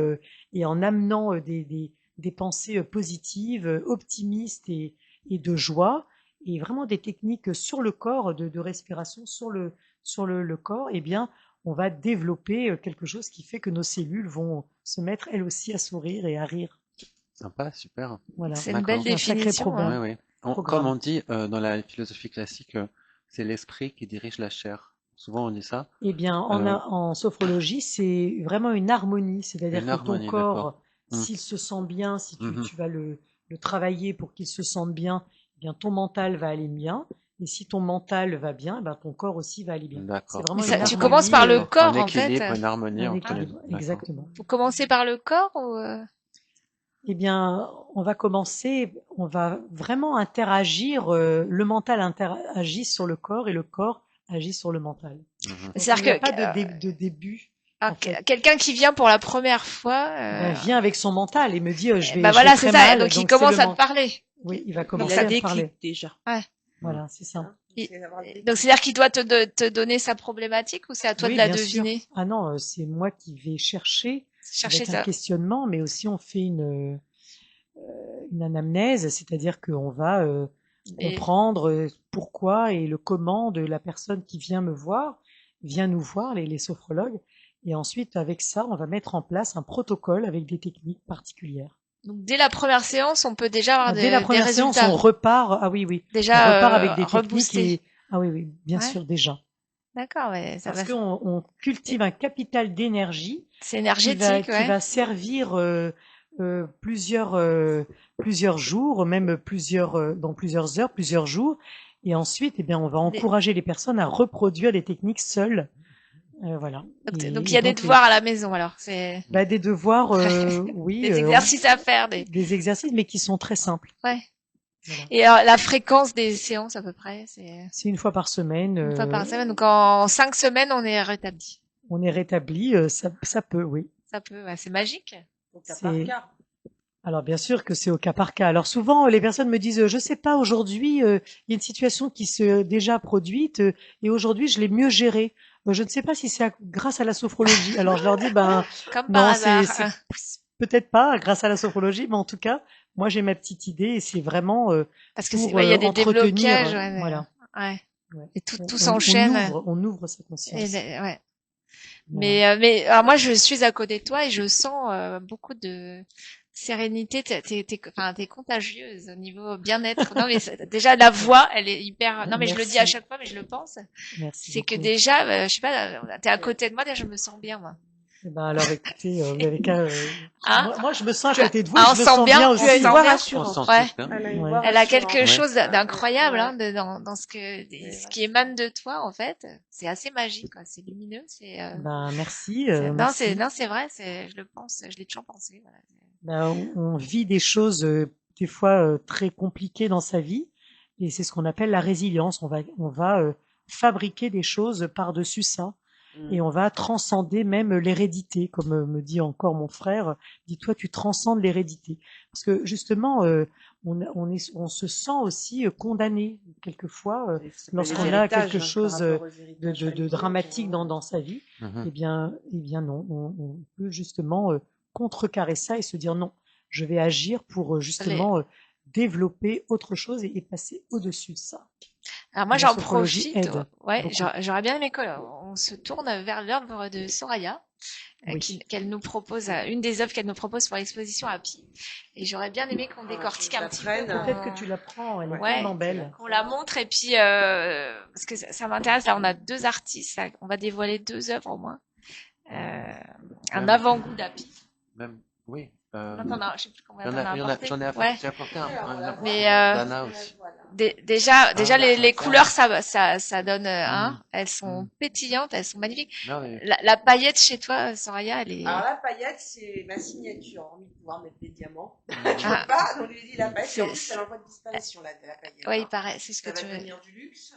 et en amenant des pensées positives, optimistes et de joie, et vraiment des techniques sur le corps, de respiration sur le corps, eh bien, on va développer quelque chose qui fait que nos cellules vont se mettre elles aussi à sourire et à rire. Sympa, super. Voilà. C'est une belle définition. Comme on dit dans la philosophie classique, c'est l'esprit qui dirige la chair. Souvent on dit ça. Eh bien, en sophrologie, c'est vraiment une harmonie. C'est-à-dire que ton corps, s'il se sent bien, si tu vas le travailler pour qu'il se sente bien, eh bien ton mental va aller bien. Et si ton mental va bien, ben ton corps aussi va aller bien. D'accord. Tu commences par le corps, en fait. Une harmonie. Exactement. Vous commencez par le corps ou Eh bien, on va vraiment interagir, le mental interagit sur le corps et le corps agit sur le mental. C'est-à-dire qu'il n'y a pas de début. Quelqu'un qui vient pour la première fois vient avec son mental et me dit je vais voilà, c'est ça. mal, donc il commence à te parler. Oui, il va commencer à te parler déjà. Ouais. Voilà, c'est ça. Donc c'est-à-dire qu'il doit te donner sa problématique ou c'est à toi de la deviner? Ah non, c'est moi qui vais chercher avec un questionnement, mais aussi on fait une anamnèse, c'est-à-dire qu'on va comprendre pourquoi et le comment de la personne qui vient nous voir, les sophrologues. Et ensuite, avec ça, on va mettre en place un protocole avec des techniques particulières. Donc, dès la première séance, on peut déjà avoir dès la première séance, on repart. Ah oui. Déjà, on repart avec des reboosté. techniques. Ah oui, bien sûr, déjà. D'accord, ouais. Parce qu'on cultive un capital d'énergie. C'est énergétique, qui va servir plusieurs jours, même dans plusieurs heures, plusieurs jours. Et ensuite, eh bien, on va encourager les personnes à reproduire les techniques seules. Voilà. Donc il y a des devoirs à la maison, alors c'est. Des devoirs, oui. Des exercices à faire. Des exercices, mais qui sont très simples. Ouais. Voilà. Et la fréquence des séances à peu près, c'est une fois par semaine. Une fois par semaine. Donc en 5 semaines, on est rétabli. On est rétabli, ça peut, oui. Ça peut, c'est magique. Au cas par cas. Alors bien sûr que c'est au cas par cas. Alors souvent les personnes me disent je sais pas, aujourd'hui il y a une situation qui s'est déjà produite et aujourd'hui je l'ai mieux gérée. Je ne sais pas si c'est grâce à la sophrologie. Alors je leur dis comme non, c'est peut-être pas grâce à la sophrologie, mais en tout cas moi j'ai ma petite idée et c'est vraiment parce que il y a des déblocages, voilà. Ouais. Et tout s'enchaîne. On ouvre cette conscience. Ouais. Mais alors moi je suis à côté de toi et je sens beaucoup de sérénité. T'es contagieuse au niveau bien-être. Non mais déjà la voix, elle est hyper. Non mais je le dis à chaque fois, mais je le pense. Merci. C'est que déjà, je sais pas, t'es à côté de moi, déjà je me sens bien moi. Alors écoutez, vous avez qu'à. Moi je me sens à côté de vous. On sent bien aussi. Elle voix rassurante. Elle a quelque chose d'incroyable dans ce qui émane de toi en fait. C'est assez magique, quoi. C'est lumineux. Merci. Non, c'est vrai. Je le pense. Je l'ai toujours pensé. Voilà. On vit des choses des fois très compliquées dans sa vie, et c'est ce qu'on appelle la résilience. On va fabriquer des choses par-dessus ça. Et on va transcender même l'hérédité, comme me dit encore mon frère. Dis-toi, tu transcendes l'hérédité, parce que justement, on se sent aussi condamné quelquefois lorsqu'on a quelque chose de dramatique dans sa vie. Eh bien non, on peut justement contrecarrer ça et se dire non, je vais agir pour justement développer autre chose et passer au-dessus de ça. Alors moi j'en profite, j'aurais bien aimé qu'on se tourne vers l'œuvre de Soraya, qu'elle nous propose, une des œuvres qu'elle nous propose pour l'exposition à Pi, et j'aurais bien aimé qu'on décortique un petit peu. Peut-être que tu la prends, elle est tellement belle. Qu'on la montre et puis parce que ça m'intéresse. Là on a 2 artistes, là, on va dévoiler 2 œuvres au moins, un avant-goût d'Api. Même, oui. Je sais plus combien t'en as apporté. J'en ai apporté un. Mais Dana aussi. déjà les couleurs ça donne elles sont pétillantes, elles sont magnifiques. La paillette chez toi, Soraya, elle est. Alors la paillette, c'est ma signature, hormis de pouvoir mettre des diamants. Je peux pas, donc je lui dis la paillette, et en plus c'est l'envoi de disparition la paillette. Oui, il paraît, c'est ce que tu veux. Ça va devenir du luxe.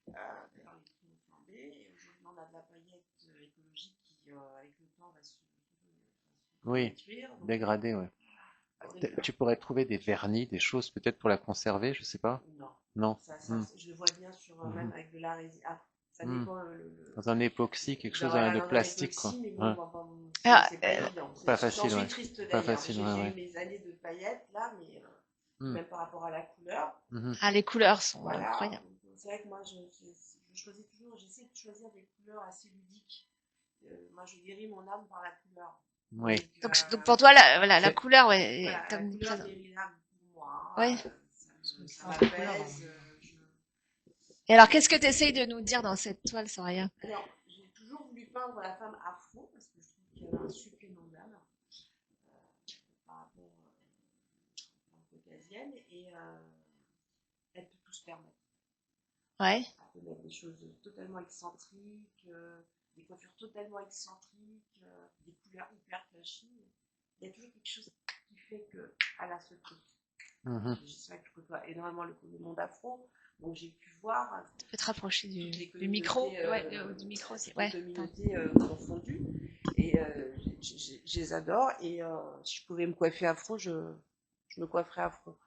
D'ailleurs, les prix ont flambé. Et aujourd'hui, on a de la paillette écologique qui, avec le temps, va se détruire. Dégradée, ouais. Tu pourrais trouver des vernis, des choses peut-être pour la conserver, je sais pas. Non. Ça, je le vois bien sur même avec de la résine. Ça dépend dans un époxy, quelque chose de plastique, quoi. C'est pas facile. J'en suis triste d'ailleurs. J'ai eu mes années de paillettes là, mais même par rapport à la couleur. Les couleurs sont incroyables. C'est vrai que moi, j'essaie de choisir des couleurs assez ludiques. Moi, je guéris mon âme par la couleur. Oui. Donc pour toi, la couleur, comme la couleur guérit l'âme pour moi. Oui. Ça m'apaise. Et alors, qu'est-ce que tu essayes de nous dire dans cette toile, Soraya? Alors, j'ai toujours voulu peindre la femme afro parce que je trouve qu'elle a un supplément d'âme par rapport à la caucasienne et elle peut tout se permettre. Ouais. Elle peut mettre des choses totalement excentriques, des coiffures totalement excentriques, des couleurs hyper flashy. Il y a toujours quelque chose qui fait qu'elle a ce truc. C'est vrai que je côtoie énormément le monde afro, donc j'ai pu voir. Tu peux te rapprocher du micro, du micro, c'est les communautés confondues, et je les adore. Et si je pouvais me coiffer afro, je me coifferais afro.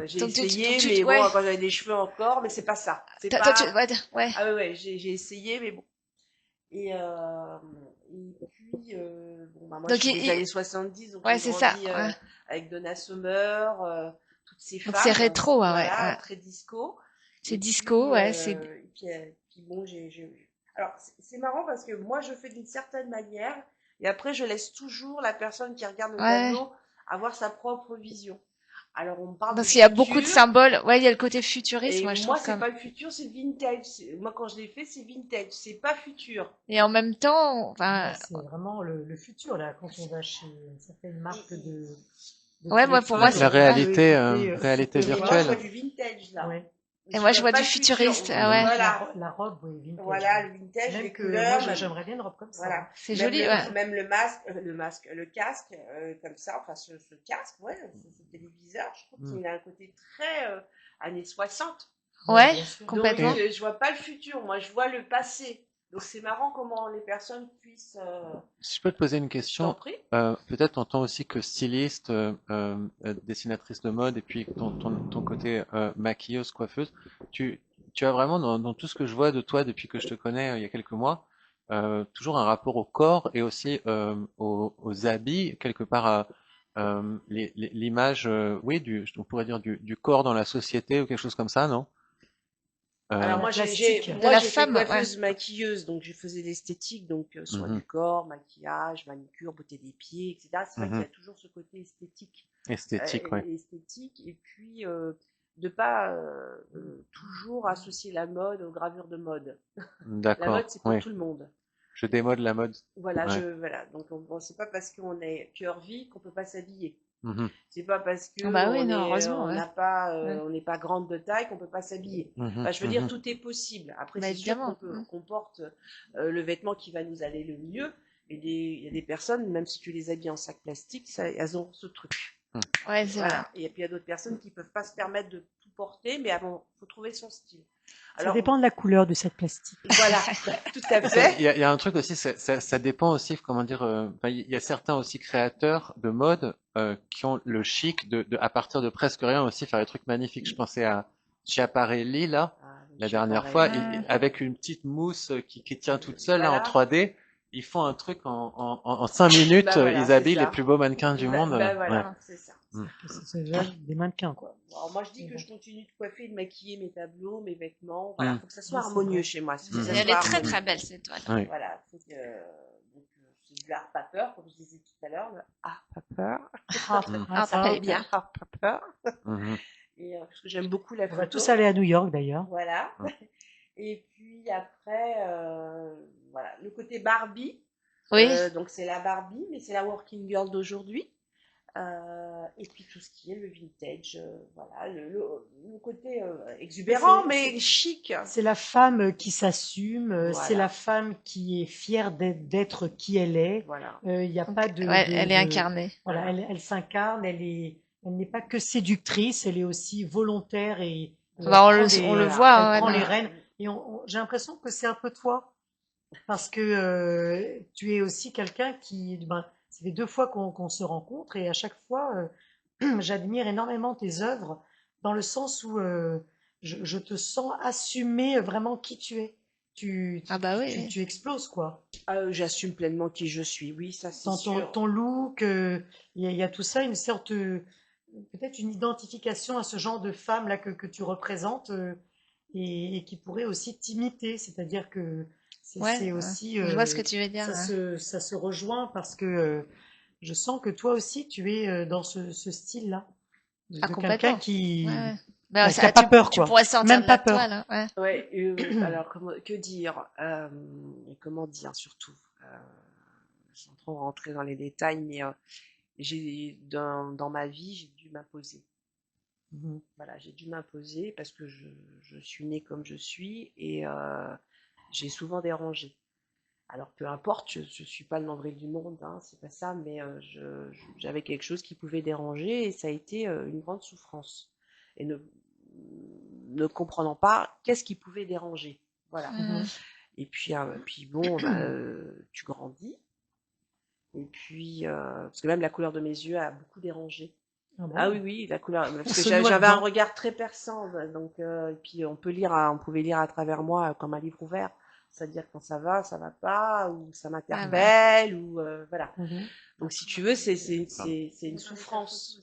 J'ai essayé, mais bon, quand j'avais des cheveux encore, mais c'est pas ça. Ah ouais, j'ai essayé, mais bon. Et puis, moi, je suis des années 70, donc j'ai grandi avec Donna Summer, toutes ces femmes. Donc c'est rétro, voilà, très disco. C'est disco, Et puis bon, alors, c'est marrant parce que moi, je fais d'une certaine manière, et après, je laisse toujours la personne qui regarde le tableau avoir sa propre vision. Alors, on me parle parce qu'il y a beaucoup de symboles. Ouais, il y a le côté futuriste. Et moi, c'est pas le futur, c'est le vintage. Moi, quand je l'ai fait, c'est vintage. C'est pas futur. Et en même temps, c'est vraiment le futur, là, quand on va chez une certaine marque de moi, pour moi, c'est la réalité, réalité virtuelle. Moi, je vois du vintage, là. Ouais. Et moi, je vois du futuriste. Voilà. La robe, oui, vintage. Voilà, le vintage, les couleurs. Moi, j'aimerais bien une robe comme ça. Voilà. C'est joli, même le casque, comme ça, enfin, ce casque, ce téléviseur, je trouve qu'il a un côté très années 60. Ouais, complètement. Donc, je vois pas le futur, moi, je vois le passé. Donc, c'est marrant comment les personnes puissent... Si je peux te poser une question, peut-être en tant aussi que styliste, dessinatrice de mode, et puis ton côté maquilleuse, coiffeuse, tu as vraiment dans tout ce que je vois de toi depuis que je te connais il y a quelques mois, toujours un rapport au corps et aussi aux habits, quelque part l'image, on pourrait dire du corps dans la société ou quelque chose comme ça, non? Alors moi j'étais coiffeuse maquilleuse, donc je faisais l'esthétique, donc soin du corps, maquillage, manicure, beauté des pieds, etc. C'est vrai qu'il y a toujours ce côté esthétique. Esthétique, et puis de pas toujours associer la mode aux gravures de mode. D'accord. La mode c'est pour tout le monde. Je démode la mode. Voilà, donc c'est pas parce qu'on est curvy qu'on peut pas s'habiller. C'est pas parce que on n'est pas grande de taille qu'on peut pas s'habiller. Je veux dire, tout est possible. Après, c'est sûr qu'on porte le vêtement qui va nous aller le mieux. Et il y a des personnes, même si tu les habilles en sac plastique, elles ont ce truc. Ouais, c'est vrai. Et puis il y a d'autres personnes qui peuvent pas se permettre de tout porter, mais faut trouver son style. Alors, ça dépend de la couleur de cette plastique. Voilà, tout à fait. Il y a un truc aussi, ça dépend aussi, comment dire, il y a certains aussi créateurs de mode qui ont le chic à partir de presque rien aussi faire des trucs magnifiques. Je pensais à Schiaparelli là, la dernière fois, avec une petite mousse qui tient toute seule là, en 3D. Ils font un truc en 5 minutes, ils habillent les plus beaux mannequins du monde. C'est ça. C'est déjà des mannequins, quoi. Alors moi, je dis que je continue de coiffer et de maquiller mes tableaux, mes vêtements. Voilà, faut que ça soit harmonieux chez moi. Elle est très très belle cette toile. Voilà, c'est du art paper, comme je disais tout à l'heure, le art paper. Ça fait bien, art paper. Et parce que j'aime beaucoup la photo. On va tous aller à New York d'ailleurs. Voilà. Et puis après, voilà, le côté Barbie. Donc c'est la Barbie, mais c'est la working girl d'aujourd'hui. Et puis tout ce qui est le vintage, voilà, le côté exubérant mais chic. C'est la femme qui s'assume, c'est la femme qui est fière d'être qui elle est. Voilà. Y a pas de, elle est incarnée. Voilà, elle s'incarne, elle n'est pas que séductrice, elle est aussi volontaire et on le voit. Elle prend les rênes. Et j'ai l'impression que c'est un peu toi, parce que tu es aussi quelqu'un qui, ça fait 2 fois qu'on se rencontre et à chaque fois, j'admire énormément tes œuvres dans le sens où je te sens assumer vraiment qui tu es. Tu exploses, quoi. J'assume pleinement qui je suis, oui, ça c'est sûr. Ton look, il y a tout ça, une sorte, peut-être une identification à ce genre de femme là que tu représentes et qui pourrait aussi t'imiter, c'est-à-dire que c'est aussi. Je vois ce que tu veux dire. Ça se rejoint parce que je sens que toi aussi tu es dans ce style-là. De quelqu'un qui n'a pas peur, quoi. Tu pourrais sortir même de la toile. Alors, que dire comment dire surtout sans trop rentrer dans les détails, mais dans ma vie, j'ai dû m'imposer. Voilà, j'ai dû m'imposer parce que je suis née comme je suis et j'ai souvent dérangé. Alors peu importe, je suis pas le nombril du monde, c'est pas ça, mais j'avais quelque chose qui pouvait déranger et ça a été une grande souffrance. Et ne comprenant pas qu'est-ce qui pouvait déranger. Voilà. Et puis bon, tu grandis. Et puis parce que même la couleur de mes yeux a beaucoup dérangé. Ah oui, la couleur. Parce que j'avais un regard très perçant, donc et puis on pouvait lire à travers moi comme un livre ouvert. c'est-à-dire quand ça va pas, ou ça m'interpelle, ou voilà. Donc si tu veux, c'est une souffrance,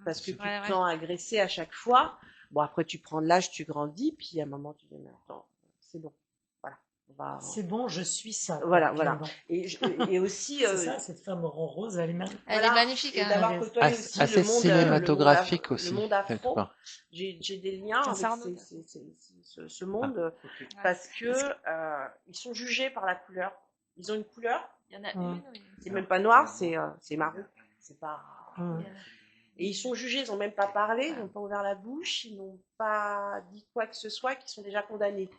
parce que tu te sens agressé à chaque fois. Bon, après tu prends de l'âge, tu grandis, puis à un moment tu dis mais attends, c'est bon, voilà. C'est bon, je suis ça. Voilà. Et aussi. C'est ça, cette femme en rose, elle est magnifique. Elle est magnifique. Et d'avoir côtoyé aussi assez cinématographique le monde afro. J'ai des liens avec ce monde, parce que ils sont jugés par la couleur. Ils ont une couleur. Il y en a une. C'est même pas noir, c'est marron. C'est pas. Et ils sont jugés, ils n'ont même pas parlé, ils n'ont pas ouvert la bouche, ils n'ont pas dit quoi que ce soit, qu'ils sont déjà condamnés.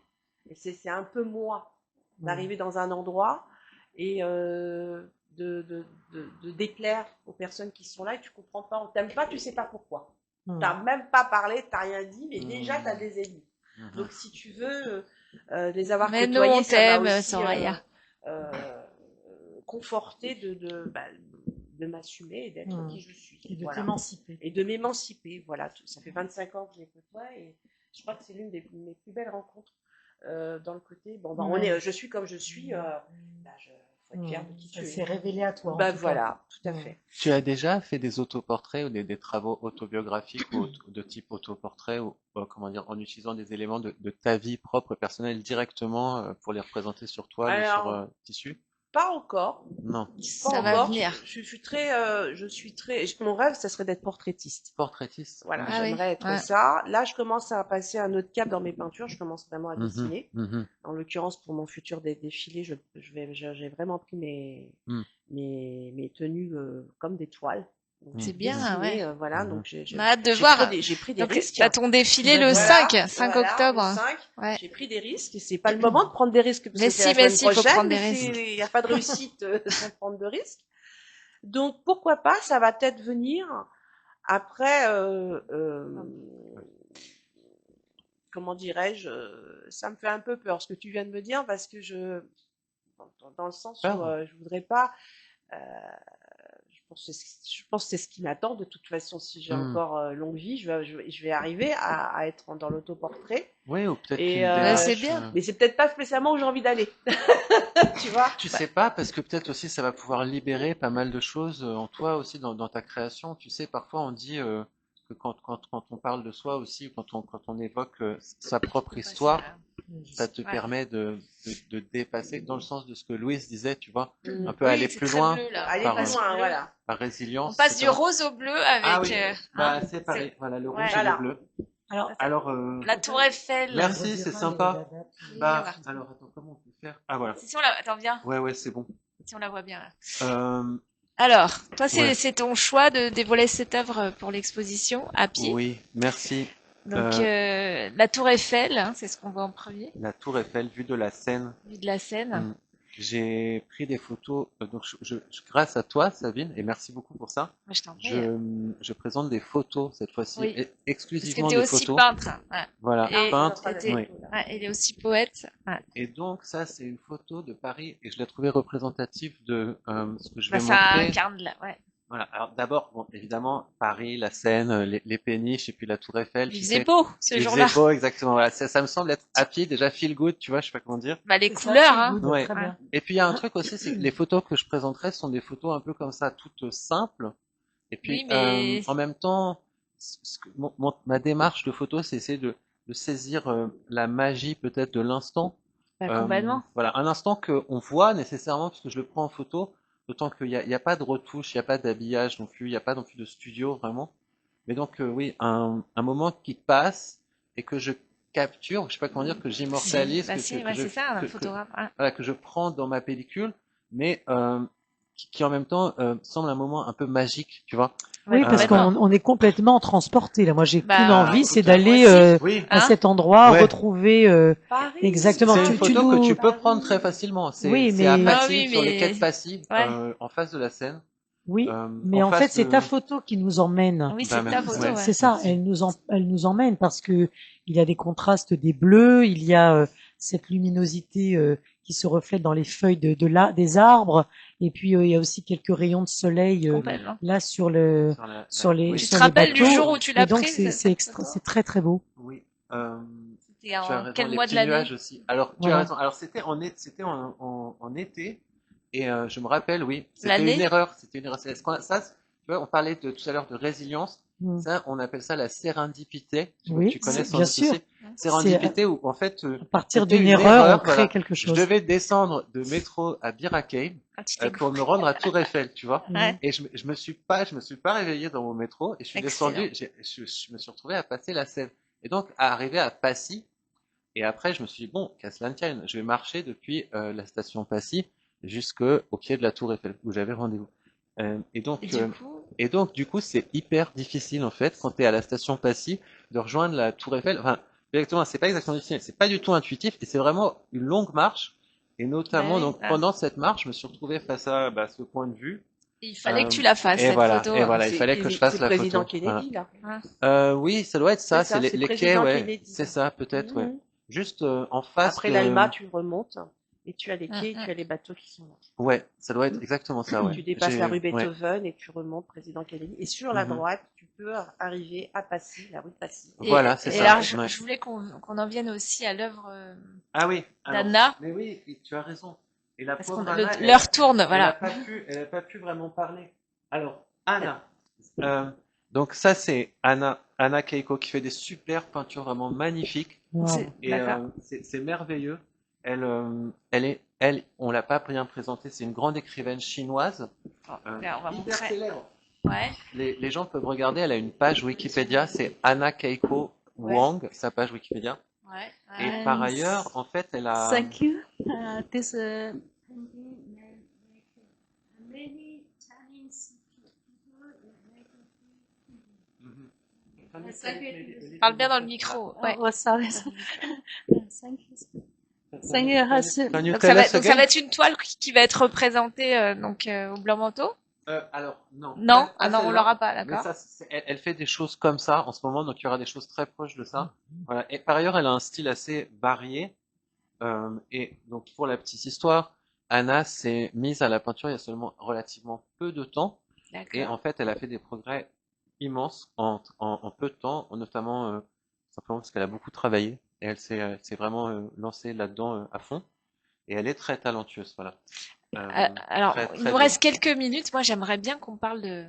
Et c'est un peu moi d'arriver dans un endroit et de déplaire aux personnes qui sont là, et tu comprends pas, on t'aime pas, tu sais pas pourquoi. T'as même pas parlé, t'as rien dit, mais déjà t'as des ennemis. Donc si tu veux les avoir côtoyés, nous on t'aime, Soraya. Conforter de m'assumer et d'être qui je suis. Et de t'émanciper. Et de m'émanciper, voilà. Ça fait 25 ans que je les côtoie, et je crois que c'est l'une de mes plus belles rencontres. Dans le côté, je suis comme je suis, faut être fier de qui tu es. C'est révélé à toi. Voilà, tout à fait. Tu as déjà fait des autoportraits ou des travaux autobiographiques ou de type autoportrait, ou en utilisant des éléments de ta vie propre personnelle directement pour les représenter sur toile ou sur tissu? Pas encore. Non. Ça va venir. Je suis très. Mon rêve, ça serait d'être portraitiste. Portraitiste. Voilà, j'aimerais être ça. Là, je commence à passer un autre cap dans mes peintures. Je commence vraiment à dessiner. En l'occurrence, pour mon futur défilé, j'ai vraiment pris mes tenues comme des toiles. C'est bien, ouais. Voilà, donc j'ai hâte de voir. J'ai pris des risques. T'as ton défilé le 5 octobre. Le 5, j'ai pris des risques, et c'est pas le moment de prendre des risques. Mais si, il faut prendre des risques. Il n'y a pas de réussite sans prendre de risques. Donc pourquoi pas, ça va peut-être venir après. Comment dirais-je, ça me fait un peu peur ce que tu viens de me dire, parce que dans le sens où je voudrais pas. Je pense que c'est ce qui m'attend de toute façon. Si j'ai encore longue vie, je vais arriver à être dans l'autoportrait. Oui, ou peut-être. C'est bien. Mais c'est peut-être pas spécialement où j'ai envie d'aller. Tu vois. Tu sais pas, parce que peut-être aussi ça va pouvoir libérer pas mal de choses en toi aussi dans ta création. Tu sais, parfois on dit que quand on parle de soi aussi, ou quand on évoque sa propre histoire, ça te permet de dépasser, dans le sens de ce que Louise disait, tu vois, un peu aller plus loin. Voilà. Par résilience. On passe du rose au bleu avec. C'est pareil. Voilà, le rouge et le bleu. Alors, la Tour Eiffel. Merci, c'est sympa. Alors, attends, comment on peut faire? Ah, voilà. Si attends, viens. Ouais, c'est bon. Si on la voit bien, là. Alors, toi, c'est ton choix de dévoiler cette œuvre pour l'exposition à pied. Oui, merci. Donc, la Tour Eiffel, c'est ce qu'on voit en premier. La Tour Eiffel, vue de la Seine. Vue de la Seine. J'ai pris des photos, donc grâce à toi, Sabine, et merci beaucoup pour ça. Moi, je t'en prie. Je présente des photos cette fois-ci, exclusivement des photos. Parce que t'es aussi peintre. Ouais. Voilà, peintre. Il est aussi poète. Ouais. Et donc ça, c'est une photo de Paris, et je l'ai trouvée représentative de ce que je vais montrer. Ça incarne Voilà. Alors d'abord, évidemment, Paris, la Seine, les péniches, et puis la Tour Eiffel. Il faisait beau ce jour-là. Il faisait beau, exactement. Voilà. Ça me semble être à pied déjà feel good, tu vois, je sais pas comment dire. Les couleurs, hein. Ouais. Et puis il y a un truc aussi, c'est que les photos que je présenterai sont des photos un peu comme ça, toutes simples. Et puis en même temps, ma démarche de photo, c'est essayer de saisir la magie peut-être de l'instant. Complètement. Voilà, un instant qu'on voit nécessairement, parce que je le prends en photo. D'autant qu'il n'y a pas de retouche, il n'y a pas d'habillage non plus, il n'y a pas non plus de studio vraiment. Mais donc oui, un moment qui passe et que je capture, je sais pas comment dire, que j'immortalise, c'est ça, un photographe. Voilà, que je prends dans ma pellicule, mais qui en même temps semble un moment un peu magique, tu vois. Oui, parce qu'on est complètement transporté là. Moi, j'ai qu'une envie, c'est d'aller à cet endroit, retrouver exactement. C'est une photo que tu peux prendre très facilement. C'est à Mathilde, sur les quais passives, en face de la Seine. Oui, mais en fait, c'est ta photo qui nous emmène. Oui, c'est ta photo. C'est ça, elle nous emmène parce que il y a des contrastes des bleus, il y a cette luminosité qui se reflète dans les feuilles des arbres, et puis il y a aussi quelques rayons de soleil là sur les Tu te rappelles du jour où tu l'as prise? Donc c'est très très beau. Oui. C'était en quel mois de l'année? Nuages aussi. Alors, tu as raison. Alors, c'était en été. Et je me rappelle, oui, c'était une erreur. C'était une erreur. Ça, tu vois, on parlait tout à l'heure de résilience. Ça, on appelle ça la sérendipité. Oui, tu connais bien sûr. Sérendipité où, en fait, à partir d'une erreur, on crée quelque chose. Je devais descendre de métro à Bir Hakeim pour me rendre à Tour Eiffel, tu vois. Et je me suis pas réveillé dans mon métro et je suis descendu. Je me suis retrouvé à passer la Seine. Et donc, à arriver à Passy. Et après, je me suis dit, bon, qu'à cela ne tienne, je vais marcher depuis la station Passy jusqu'au pied de la Tour Eiffel où j'avais rendez-vous. Et donc, du coup, c'est hyper difficile, en fait, quand tu es à la station Passy, de rejoindre la Tour Eiffel. Enfin, exactement, c'est pas exactement difficile, c'est pas du tout intuitif, et c'est vraiment une longue marche. Et notamment, pendant cette marche, je me suis retrouvé face à ce point de vue. Il fallait que tu la fasses, cette photo. Et voilà, il fallait que je fasse la photo. C'est le président Kennedy, là. Oui, ça doit être ça, c'est les quais, ouais. C'est ça, peut-être, ouais. Juste en face. Après l'Alma, tu remontes. Et tu as les quais, tu as les bateaux qui sont là. Ouais, ça doit être exactement ça, ouais. Tu dépasses la rue Beethoven et tu remontes Président Kennedy. Et sur la droite, tu peux arriver à Passy, la rue de Passy. Voilà, c'est ça. Et alors, je voulais qu'on en vienne aussi à l'œuvre d'Anna. Mais oui, tu as raison. Et la pauvre Anna, l'heure tourne, voilà. Elle n'a pas pu vraiment parler. Alors, Anna. Donc ça, c'est Anna Keiko qui fait des super peintures vraiment magnifiques. Et c'est merveilleux. On l'a pas bien présentée, c'est une grande écrivaine chinoise, hyper célèbre. Ouais. Les gens peuvent regarder, elle a une page Wikipédia, c'est Anna Keiko Wang, sa page Wikipédia. Ouais. Et par ailleurs, en fait, elle a... Thank you. This many Chinese people. Parle bien dans le micro. Ouais. Oh, sorry. Thank you. Donc ça va être une toile qui va être représentée au blanc manteau. Alors non. Non, on l'aura pas, d'accord. Elle fait des choses comme ça en ce moment, donc il y aura des choses très proches de ça. Voilà. Et par ailleurs, elle a un style assez varié. Et donc pour la petite histoire, Anna s'est mise à la peinture il y a seulement relativement peu de temps. Et en fait, elle a fait des progrès immenses en peu de temps, notamment simplement parce qu'elle a beaucoup travaillé. Et elle s'est vraiment lancée là-dedans à fond. Et elle est très talentueuse, voilà. Alors, il nous reste quelques minutes. Moi, j'aimerais bien qu'on parle de...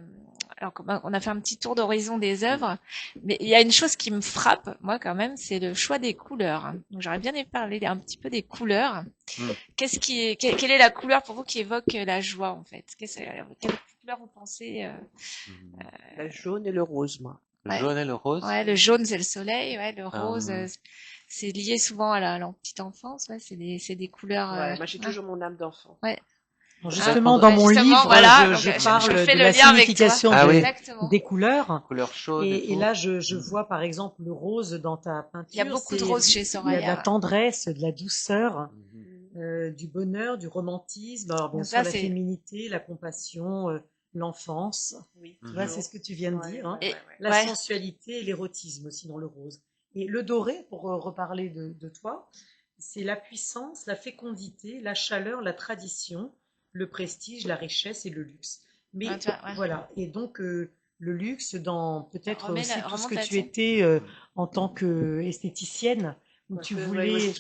Alors, on a fait un petit tour d'horizon des œuvres, mais il y a une chose qui me frappe, moi, quand même, c'est le choix des couleurs. Donc, j'aurais bien aimé parler un petit peu des couleurs. Quelle est la couleur pour vous qui évoque la joie, en fait? Quelle couleur vous pensez Le jaune et le rose, moi. Le jaune et le rose. Ouais, le jaune, c'est le soleil. Ouais, le rose... c'est lié souvent à la petite enfance, ouais, c'est des couleurs. Moi, j'ai toujours mon âme d'enfant. Ouais. Justement, dans mon livre, voilà, je parle de la signification des couleurs. Couleurs chaudes. Et là, je vois par exemple le rose dans ta peinture. Il y a beaucoup de rose chez Soraya. Il y a de la tendresse, de la douceur, du bonheur, du romantisme. Alors bien sûr, la féminité, la compassion, l'enfance. Oui. Tu vois, c'est ce que tu viens de dire. Hein. Et la sensualité et l'érotisme aussi dans le rose. Et le doré, pour reparler de toi, c'est la puissance, la fécondité, la chaleur, la tradition, le prestige, la richesse et le luxe. Mais voilà. Et donc le luxe dans peut-être aussi tout ce que tu étais en tant qu'esthéticienne, où tu voulais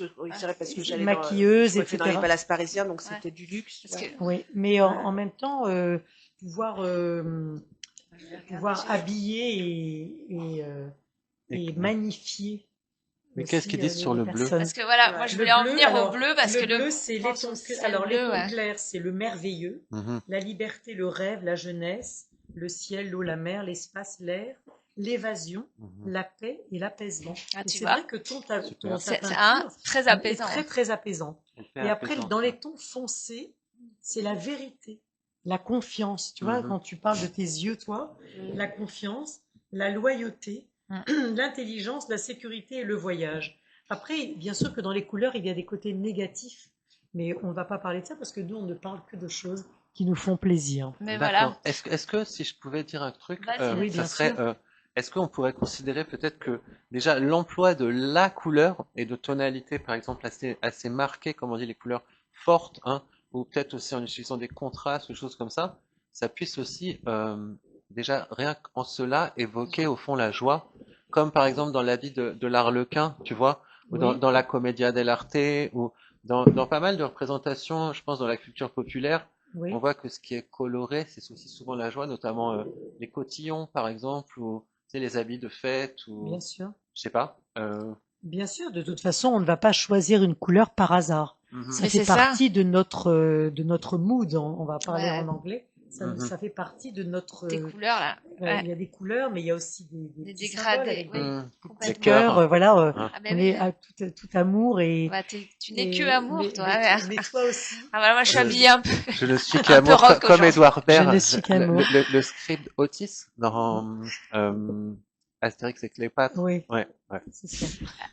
parce que maquilleuse, etc. Dans les palaces parisiens, donc c'était du luxe. Oui, mais en même temps pouvoir habiller et magnifier. Mais qu'est-ce qu'ils disent sur le bleu? Parce que voilà, moi je voulais en venir au bleu parce que le bleu c'est les tons clairs. Alors les tons clairs c'est le merveilleux, la liberté, le rêve, la jeunesse, le ciel, l'eau, la mer, l'espace, l'air, l'évasion, la paix et l'apaisement. C'est vrai que ton c'est très apaisant. Très très apaisant. Et après dans les tons foncés, c'est la vérité, la confiance. Tu vois quand tu parles de tes yeux, toi, la confiance, la loyauté. L'intelligence, la sécurité et le voyage. Après, bien sûr que dans les couleurs, il y a des côtés négatifs, mais on ne va pas parler de ça parce que nous, on ne parle que de choses qui nous font plaisir. Mais voilà. Est-ce que si je pouvais dire un truc, ça serait, est-ce qu'on pourrait considérer peut-être que déjà l'emploi de la couleur et de tonalité, par exemple, assez marquée, comme on dit, les couleurs fortes, hein, ou peut-être aussi en utilisant des contrastes, des choses comme ça puisse aussi déjà rien qu'en cela évoquer au fond la joie, comme par exemple dans la vie de l'Arlequin, tu vois, ou dans la Commedia dell'arte, ou dans pas mal de représentations, je pense, dans la culture populaire. On voit que ce qui est coloré, c'est aussi souvent la joie, notamment les cotillons, par exemple, ou les habits de fête, ou bien sûr. Je sais pas. Bien sûr, de toute façon, on ne va pas choisir une couleur par hasard. Ça fait partie de notre mood. On va parler en anglais. Ça fait partie de notre. Des couleurs là. Il y a des couleurs, mais il y a aussi des dégradés. Des cœurs, voilà. On est à tout amour et. Bah, tu n'es que amour, toi. Mais toi aussi. Ah voilà, moi je suis habillée un peu. Je ne suis qu'amour, comme Édouard Baird. Je ne suis qu'amour. Le script Otis dans Astérix et Cléopâtre. Oui. Ouais. C'est ça.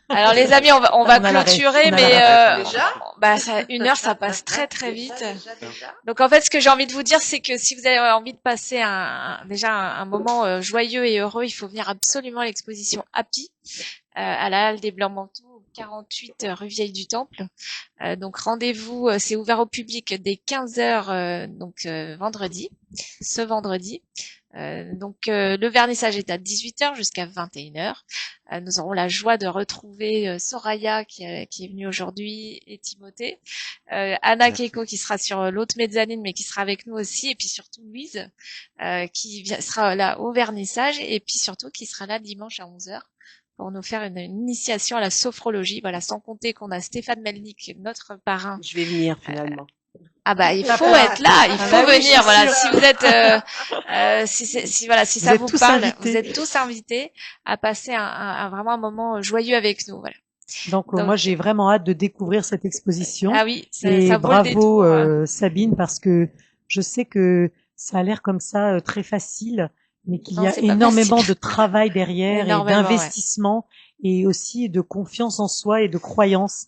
Alors les amis, on va clôturer, mais déjà une heure, ça passe très très vite. Donc en fait, ce que j'ai envie de vous dire, c'est que si vous avez envie de passer un moment joyeux et heureux, il faut venir absolument à l'exposition Happy à la Halle des Blancs-Manteaux, 48 rue Vieille du Temple. Donc rendez-vous, c'est ouvert au public dès 15h, vendredi, ce vendredi. Le vernissage est à 18h jusqu'à 21h. Nous aurons la joie de retrouver Soraya qui est venue aujourd'hui et Timothée, Anna Keiko qui sera sur l'autre mezzanine mais qui sera avec nous aussi, et puis surtout Louise qui sera là au vernissage, et puis surtout qui sera là dimanche à 11h pour nous faire une initiation à la sophrologie. Voilà, sans compter qu'on a Stéphane Melnik, notre parrain. Je vais venir finalement. Ah bah il faut être là, il faut venir. Voilà, si vous êtes, si ça vous parle, vous êtes tous invités à passer vraiment un moment joyeux avec nous. Voilà. Donc moi j'ai vraiment hâte de découvrir cette exposition. Ah oui, et ça vaut le détour, bravo Sabine, parce que je sais que ça a l'air comme ça très facile, mais qu'il y a énormément de travail derrière et d'investissement et aussi de confiance en soi et de croyance.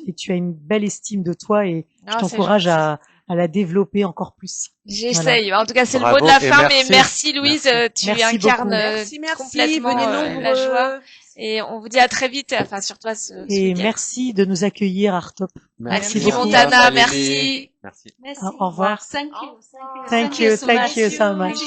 Et tu as une belle estime de toi et je t'encourage à la développer encore plus. J'essaye. Voilà. En tout cas, c'est le mot de la fin, mais merci Louise, tu incarnes complètement la joie. Et on vous dit à très vite, enfin sur toi ce Et merci de nous accueillir Artop. Merci beaucoup Montana, merci. Merci. Au revoir. Thank you so much. Thank you so much.